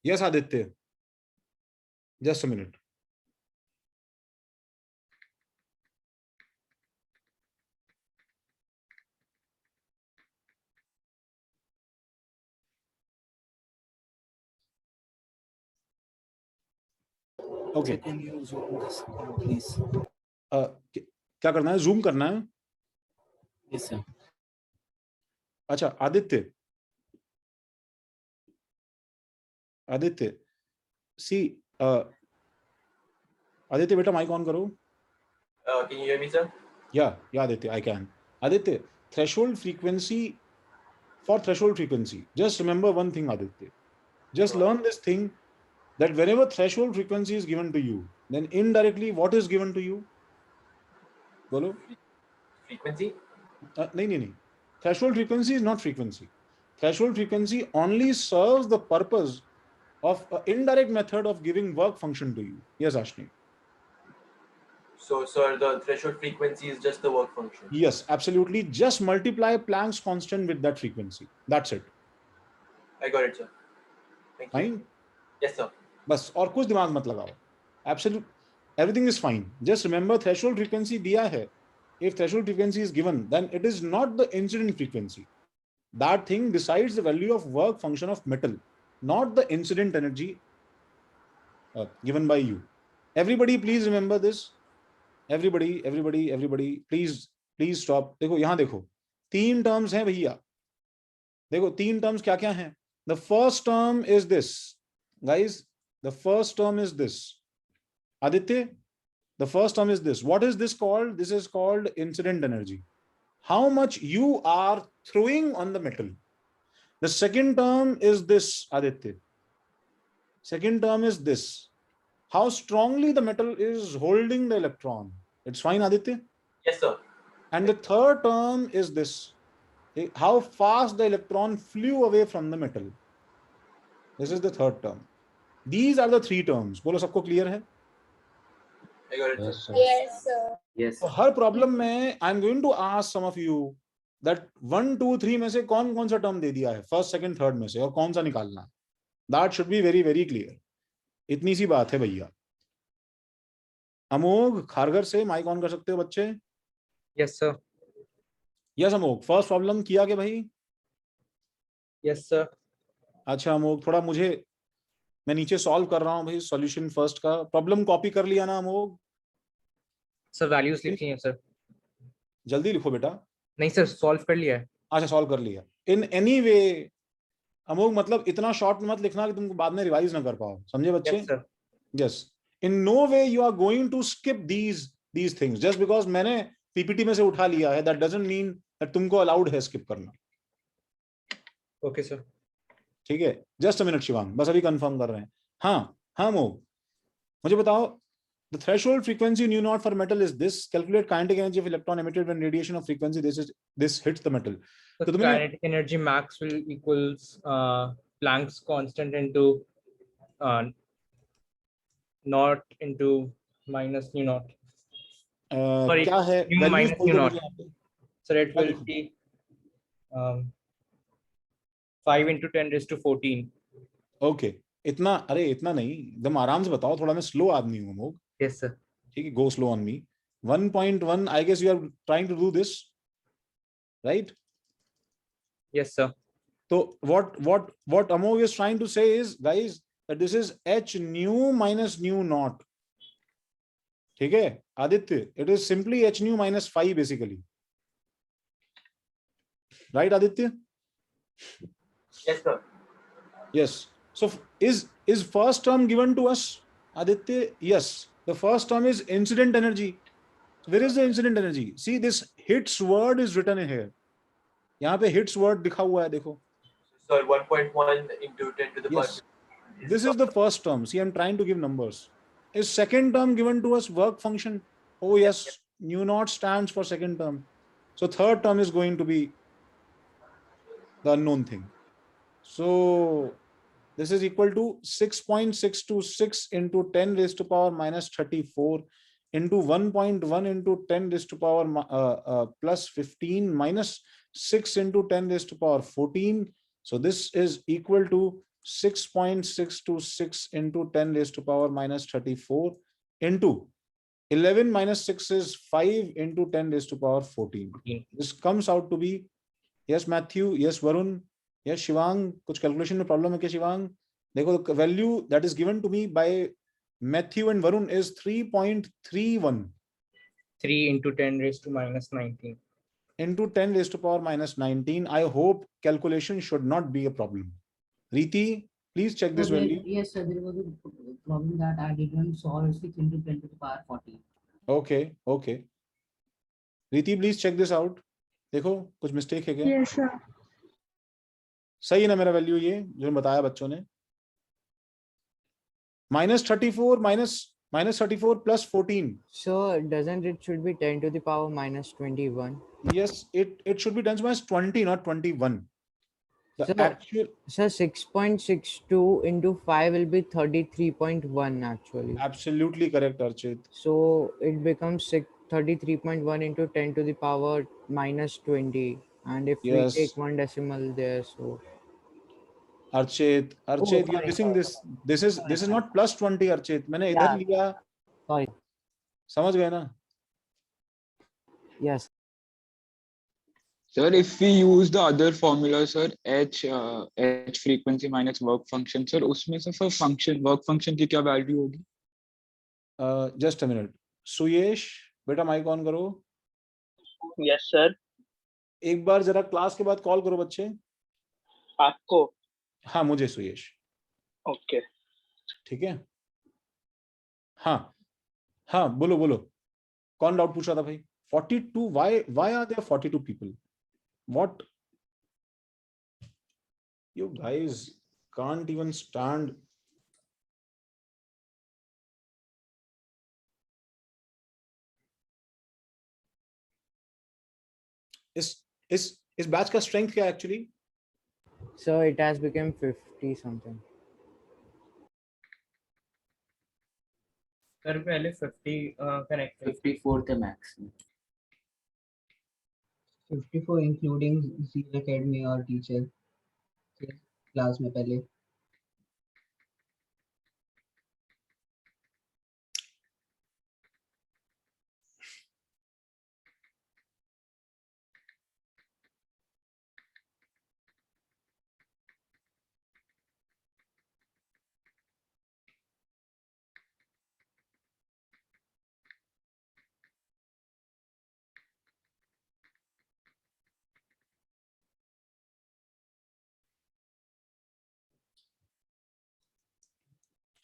Yes Aditya, just a minute. Okay. Can you zoom this, please? क्या करना है? जूम करना है? Yes sir. अच्छा आदित्य, सी आदित्य बेटा माइक ऑन करो. Can you hear me, sir? Yeah, Aditya, I can. Aditya, threshold frequency, for threshold frequency, just remember one thing, Aditya. Just learn this thing, that whenever threshold frequency is given to you, then indirectly what is given to you? Bolo? Frequency? No. Threshold frequency is not frequency. Threshold frequency only serves the purpose of an indirect method of giving work function to you. Yes, Ashni. So, sir, the threshold frequency is just the work function. Yes, absolutely. Just multiply Planck's constant with that frequency. That's it. I got it, sir. Thank you. Fine? Yes, sir. बस और कुछ दिमाग मत लगाओ. Absolute, everything is fine. Just remember threshold frequency दिया है. If threshold frequency is given, then it is not the incident frequency. That thing decides the value of work function of metal, not the incident energy given by you. Everybody, please remember this. Everybody, please stop. देखो यहाँ देखो, 3 terms हैं भैया. देखो 3 terms क्या क्या हैं? The first term is this, guys. The first term is this. Aditya, the first term is this. What is this called? This is called incident energy. How much you are throwing on the metal. The second term is this, Aditya. Second term is this. How strongly the metal is holding the electron. It's fine, Aditya? Yes, sir. And the third term is this. How fast the electron flew away from the metal. This is the third term. These are the 3 terms. बोलो सबको clear है? I got it, sir. Yes, sir. Yes. तो हर problem में I'm going to ask some of you that 1, 2, 3 में से कौन कौन सा term दे दिया है first, second, third में से और कौन सा निकालना है. That should be very, very clear. इतनी सी बात है भैया. अमोघ खारगर से माइक ऑन कर सकते हो बच्चे? Yes sir. यस अमोघ, फर्स्ट प्रॉब्लम किया क्या भाई? Yes sir. अच्छा अमोघ, थोड़ा मुझे, मैं नीचे सॉल्व कर रहा हूँ भाई सॉल्यूशन फर्स्ट का. प्रॉब्लम कॉपी कर लिया ना अमोघ? सर वैल्यूज लिखी हैं सर. जल्दी लिखो बेटा. नहीं सर, सॉल्व कर लिया है. अच्छा सॉल्व कर लिया. इन एनी वे अमोघ, मतलब इतना शॉर्ट मत लिखना कि तुमको बाद में रिवाइज ना कर पाओ. समझे बच्चे? Yes sir. Yes. In no way you are going to skip these things just because मैंने पीपीटी में से उठा लिया है. दैट डजंट मीन दैट तुमको अलाउड है स्किप करना. Okay sir. ठीक है, जस्ट अ मिनट शिवांग, बस अभी कंफर्म कर रहे हैं. हाँ मोघ, मुझे बताओ the threshold frequency nu naught for metal is this. Calculate kinetic energy of electron emitted when radiation of frequency this hits the metal. So तो तुम्हें kinetic energy max will equals Planck's constant into naught into minus nu naught. Sorry, क्या है nu values minus बोल nu दो naught. मुझे यहाँ पे. So it will लिखूं? be 5 into 10 raised to 14. Okay, इतना अरे इतना नहीं, एकदम आराम से बताओ, थोड़ा मैं स्लो आदमी हूँ मोग. Yes, sir. ठीक है, go slow on me. 1.1, I guess you are trying to do this, right? Yes, sir. So what Amog is trying to say is, guys, that this is h nu minus nu naught. ठीक है Aditya, it is simply h nu minus phi basically, right Aditya? Yes, sir. Yes. So is first term given to us, Aditya? Yes. The first term is incident energy. So where is the incident energy? See, this hits word is written in here. यहाँ पे hits word दिखा हुआ है, देखो. Sir, 1.1 into 10 to the power. Yes. This is the first term. See, I'm trying to give numbers. Is second term given to us work function? Oh yes, nu naught stands for second term. So third term is going to be the unknown thing. So this is equal to 6.626 into 10 raised to power minus 34 into 1.1 into 10 raised to power plus 15 minus 6 into 10 raised to power 14. So this is equal to 6.626 into 10 raised to power minus 34 into 11 minus 6 is 5 into 10 raised to power 14. This comes out to be, yes Matthew, yes Varun, yes Shivang, कुछ calculation में problem है क्या Shivang? देखो, the value that is given to me by Matthew and Varun is 3.31. 3 into 10 raised to minus 19. Into 10 raised to power minus 19. I hope calculation should not be a problem. Riti, please check this value. Yes, sir. There was a problem that I didn't solve 6 into 10 to the power 40. Okay, okay. Riti, please check this out. देखो कुछ mistake है क्या? Yes, sir. सही है ना मेरा value ये जो बताया बच्चों ने? minus 34 minus 34 plus 14. So doesn't it should be 10 to the power minus 21? Yes, it should be 10 to minus 20, not 21. The So, actual. So 6.62 into 5 will be 33.1 actually. Absolutely correct, Archit. So it becomes 33.1 into 10 to the power minus 20. And if Yes. we take one decimal there, so. Archit, sorry, you're missing sorry. this. This is not plus 20, Archit. मैंने इधर Yeah. लिया. Sorry. समझ गए ना? Yes. Sir, if we use the other formula, sir, h frequency minus work function, sir, उसमें से for function work function की क्या value होगी? Just a minute. सुयेश, बेटा माइक ऑन करो. Yes, sir. एक बार जरा क्लास के बाद कॉल करो बच्चे. आपको? हाँ मुझे सुयेश. Okay. ठीक है. हाँ बोलो. कौन डाउट पूछ रहा था भाई? 42. Why are there 42 people? What? You guys can't even stand. इस बैच का स्ट्रेंथ क्या है actually? So it has become 50 something. Sir पहले 50 कनेक्ट 54 थे मैक्स. 54 including Zeal Academy और टीचर क्लास में पहले.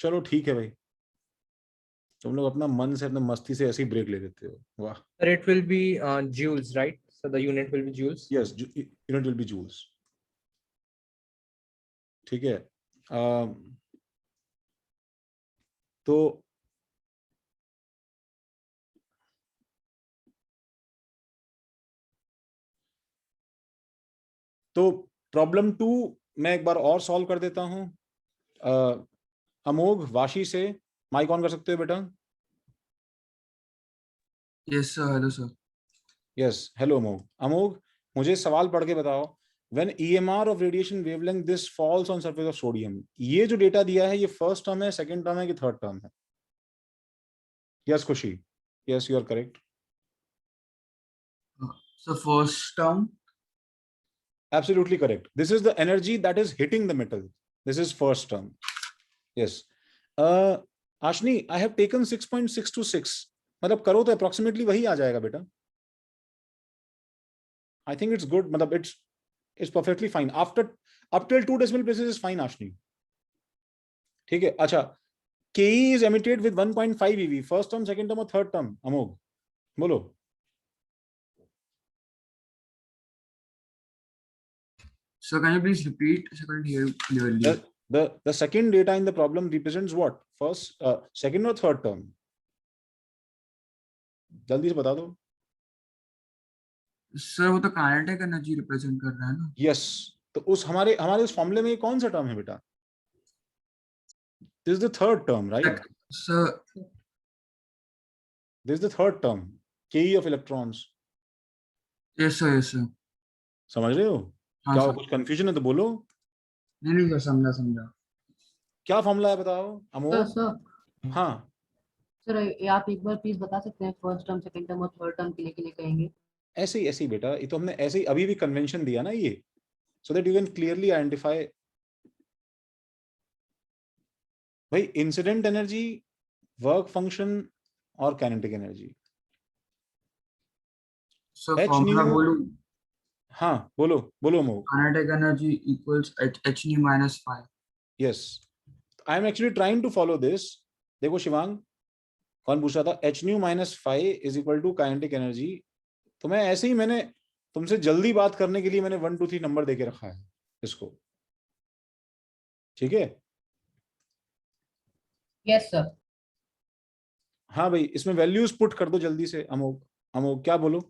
चलो ठीक है भाई, तुम लोग अपना मन से अपना मस्ती से ऐसे ही ब्रेक ले लेते हो. वाह. Sir, it will be joules, right? So the unit will be joules. Yes, unit will be joules. ठीक है. तो तो प्रॉब्लम 2 मैं एक बार और सॉल्व कर देता हूं। अमोघ वाशी से माइक ऑन कर सकते हो बेटा? Yes sir, hello sir. Yes, hello Amogh. Amogh, मुझे सवाल पढ़ के बताओ, when EMR of radiation wavelength this falls on surface of sodium, ये जो डेटा दिया है ये फर्स्ट टर्म है, सेकंड टर्म है कि थर्ड टर्म है? Yes Khushi, yes you are correct. So first term. Absolutely correct. This is the energy that is hitting the metal. This is first term. Yes. Ashni, I have taken 6.626. मतलब करो तो approximately वही आ जाएगा बेटा। I think it's good. मतलब it's perfectly fine. Up till 2 decimal places is fine, Ashni. ठीक है। अच्छा, KE is emitted with 1.5 eV. First term, second term और third term? अमोघ बोलो। So can you please repeat? I couldn't hear clearly. The second data in the problem represents what? First, second or third term? जल्दी से बता दो। Sir वो तो kinetic energy represent कर रहा है ना? यस, तो उस हमारे उस फॉर्मूले में कौन सा टर्म है बेटा? This is the third term, right? Sir this is the third term, KE of electrons. Yes sir, yes sir. समझ रहे हो? हाँ, क्या सर। कुछ कंफ्यूजन है तो बोलो। नहीं सर, समझा। क्या फॉर्मूला है बताओ अमोघ? सर हाँ सर, आप एक बार प्लीज बता सकते हैं फर्स्ट टर्म, सेकंड टर्म और थर्ड टर्म के लिए कहेंगे? ऐसे ही बेटा, ये तो हमने ऐसे ही अभी भी कन्वेंशन दिया ना ये, so that you can clearly identify. भाई इंसिडेंट एनर्जी, वर्क फंक्शन और काइनेटिक एनर्जी। सर फॉर्मूला बोलूं? हाँ बोलो Amogh. Kinetic energy equals h nu minus 5. Yes, I am actually trying to follow this. देखो शिवांग, कौन पूछ रहा था? h nu minus 5 is equal to kinetic energy. तो मैं ऐसे ही, मैंने तुमसे जल्दी बात करने के लिए मैंने 1 2 3 नंबर देके रखा है इसको, ठीक है? Yes sir. हाँ भाई, इसमें वैल्यूज पुट कर दो जल्दी से। अमोघ क्या बोलो?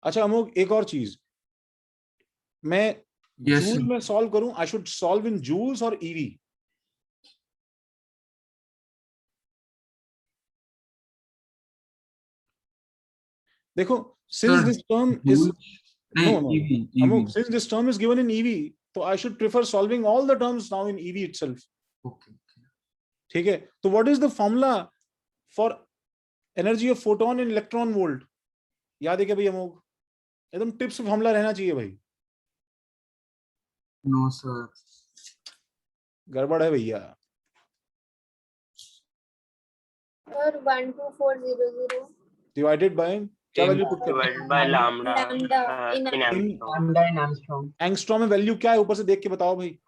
अच्छा अमोघ, एक और चीज, मैं जूल में सॉल्व करूं, I should solve in joules और ईवी? देखो, since this term is no Amok, since this term is given in EV, so I should prefer solving all the terms now in EV itself. Okay. ठीक है, तो what is the formula for energy of photon in electron volt? याद है क्या भाई अमोघ? एकदम tips formula रहना चाहिए भाई। नो सर, गड़बड़ है भैया। और 12400 डिवाइडेड बाय क्या वैल्यू पुट करते हैं? Divided by lambda in in Angstrom. lambda in Armstrong. Angstrom में वैल्यू क्या है ऊपर से देख के बताओ भाई?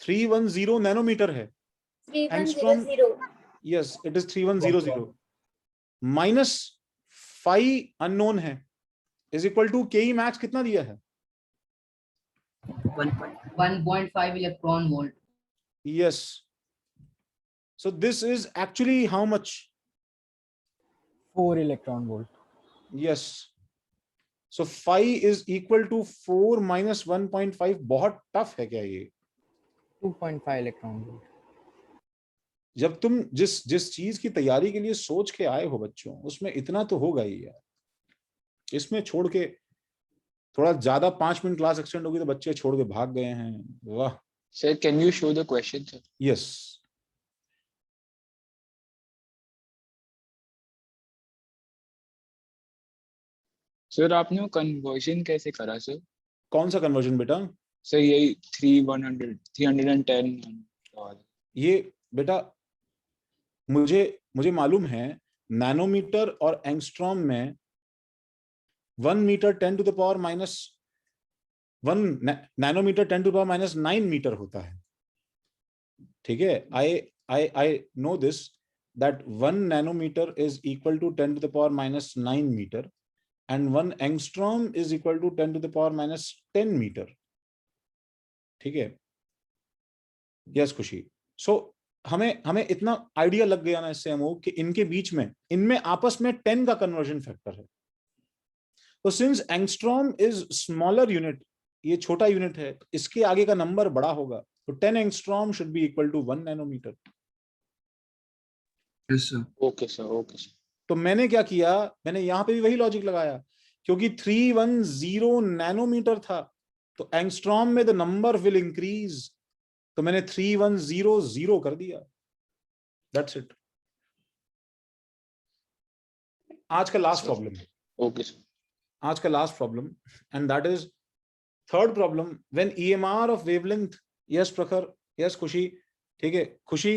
310 नैनोमीटर है। 3100. Yes, it is 3100 minus 5 unknown है, is equal to KE max कितना दिया है? 1.5 electron volt. Yes, so this is actually how much? 4 electron volt. Yes, so 5 is equal to 4 minus 1.5। बहुत टफ है क्या ये? 2.5 electron volt. जब तुम जिस चीज की तैयारी के लिए सोच के आए हो बच्चों, उसमें इतना तो होगा ही यार। इसमें छोड़ के थोड़ा ज्यादा 5 मिनट क्लास एक्सटेंड होगी तो बच्चे छोड़ के भाग गए हैं। वाह sir, can you show the question sir? Yes, sir आपने वो कन्वर्जन कैसे करा सर? कौन सा कन्वर्जन बेटा? सर यही 310 और ये बेटा मुझे मालूम है, नैनोमीटर और एंगस्ट्रॉम में 1 metre 10 to the power minus 1 nanometre 10 to the power minus 9 metre होता है। ठीक है, I know this that 1 nanometre is equal to 10 to the power minus 9 metre and 1 angstrom is equal to 10 to the power minus 10 meter. ठीक है, yes खुशी। सो हमें इतना idea लग गया ना इससे अमोघ कि इनके बीच में, इनमें आपस में 10 का कन्वर्जन फैक्टर है। तो since angstrom is smaller unit, ये छोटा यूनिट है, तो इसके आगे का नंबर बड़ा होगा, तो 10 angstrom should be equal to 1 nanometre. Yes, sir. Okay sir, okay sir. तो मैंने क्या किया, मैंने यहां पे भी वही लॉजिक लगाया, क्योंकि 310 नैनोमीटर था, तो एंगस्ट्रॉम में द नंबर विल इंक्रीज, तो मैंने 3100 कर दिया। That's it. आज का लास्ट प्रॉब्लम, ओके सर। आज का last problem, and that is third problem, when EMR of wavelength, yes प्रखर, यस खुशी, ठीक है खुशी,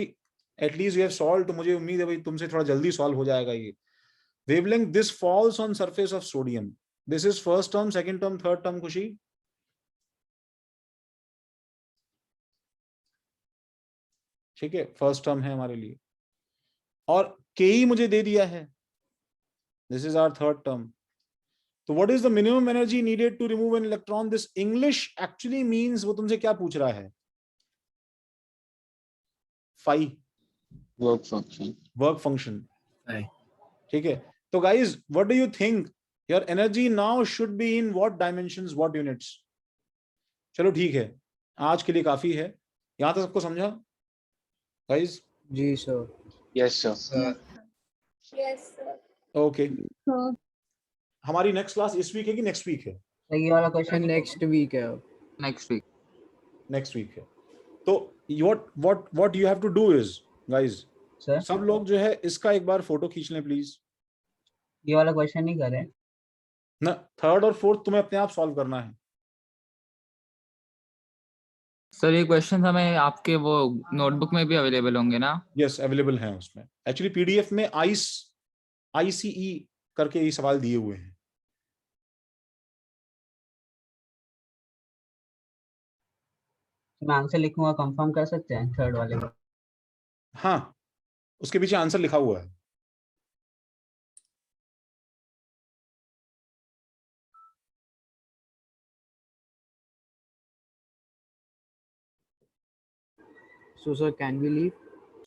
एटलीस्ट यू हैव सॉल्व, तो मुझे उम्मीद है भाई तुमसे थोड़ा जल्दी सॉल्व हो जाएगा ये। Wavelength, this falls on surface of sodium, this is first term, second term, third term खुशी? ठीक है, फर्स्ट टर्म है हमारे लिए, और के मुझे दे दिया है, this is our third term. तो what is the minimum energy needed to remove an electron? This English actually means, वो तुमसे क्या पूछ रहा है? Phi, work function, work function, ठीक है। तो guys what do you think, your energy now should be in what dimensions, what units? चलो ठीक है, आज के लिए काफी है, यहां तक सबको समझा गाइज? जी sir. Yes sir. Yes, sir. Okay, हमारी नेक्स्ट क्लास इस वीक है कि नेक्स्ट वीक है? ये वाला क्वेश्चन नेक्स्ट वीक है। Next week. नेक्स्ट वीक है। तो what you have to do is, guys, sir सब लोग जो है इसका एक बार फोटो खींच लें प्लीज। ये वाला क्वेश्चन नहीं करें ना, थर्ड और फोर्थ तुम्हें अपने आप सॉल्व करना है। सर ये क्वेश्चन हमें आपके वो नोटबुक में भी अवेलेबल होंगे ना? यस, अवेलेबल हैं उसमें। एक्चुअली पीडीएफ में आईसीई करके ये सवाल दिए हुए हैं। मैं आंसर लिखूंगा, कंफर्म कर सकते हैं थर्ड वाले का? हाँ, उसके पीछे आंसर लिखा हुआ है। So sir, can we leave?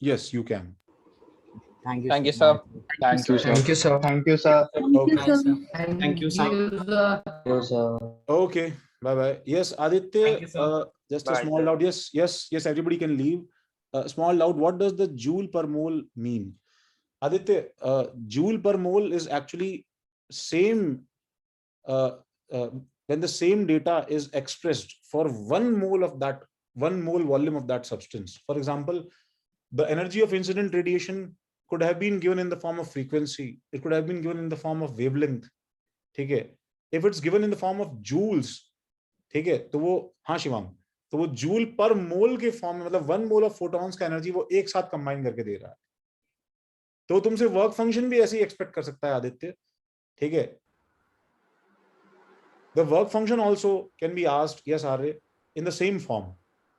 Yes, you can. Thank you. Thank you, sir. sir. Thank you, sir. Thank you, sir. Thank you, sir. Okay. Thank you, sir. Yes, sir. Okay. Bye bye. Yes, Aditya. Thank you, sir. Just a Bye, small sir. doubt. Yes. Everybody can leave. Small doubt. What does the joule per mole mean? Aditya, joule per mole is actually same when the same data is expressed for 1 mole of that, 1 mole volume of that substance. For example, the energy of incident radiation could have been given in the form of frequency. It could have been given in the form of wavelength. ठीक है? If it's given in the form of joules, ठीक है, तो वो, हाँ शिवांग, तो वो joule पर मोल के फॉर्म में, मतलब 1 मोल ऑफ फोटॉन्स का एनर्जी वो एक साथ कंबाइन करके दे रहा है। तो तुमसे वर्क फंक्शन भी ऐसे ही एक्सपेक्ट कर सकता है आदित्य, ठीक है? The work function also can be asked, yes Arya, in the same form,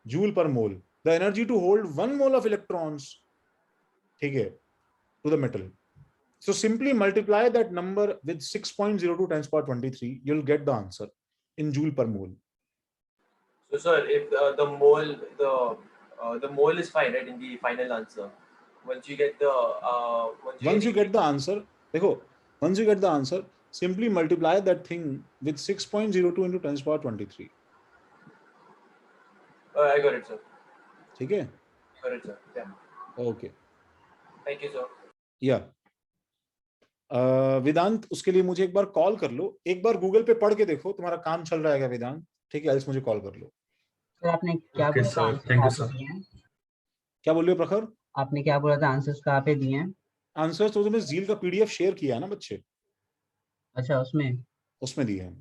joule per mole, the energy to hold 1 mole of electrons, ठीक है, to the metal. So simply multiply that number with 6.02 times power 23, you'll get the answer in joule per mole. So sir, if the mole is fine, right, in the final answer, once you get the once you get the answer, देखो, once you get the answer, simply multiply that thing with 6.02 into 10 power 23. I got it, sir. ठीक है? Got it, sir. Yeah. Okay. Thank you, sir. Yeah. वेदांत, उसके लिए मुझे एक बार call कर लो, एक बार Google पे पढ़ के देखो तुम्हारा काम चल रहा है क्या वेदांत, ठीक है? एल्स मुझे कॉल कर लो। सर आपने क्या Okay, बोला था? sir. Thank you, sir. क्या बोल रहे हो प्रखर? आपने क्या बोला था, आंसर्स कहाँ पे दिए हैं? आंसर्स तो तुम्हें जील का पीडीएफ शेयर किया है ना बच्चे, अच्छा, उसमें दिए हैं।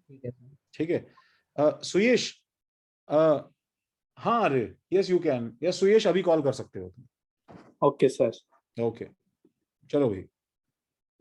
ठीक है सर। ठीक है। सुयेश, हाँ अरे yes you can, yes Suyesh, अभी कॉल कर सकते हो तुम। Okay, sir. ओके, चलो भाई।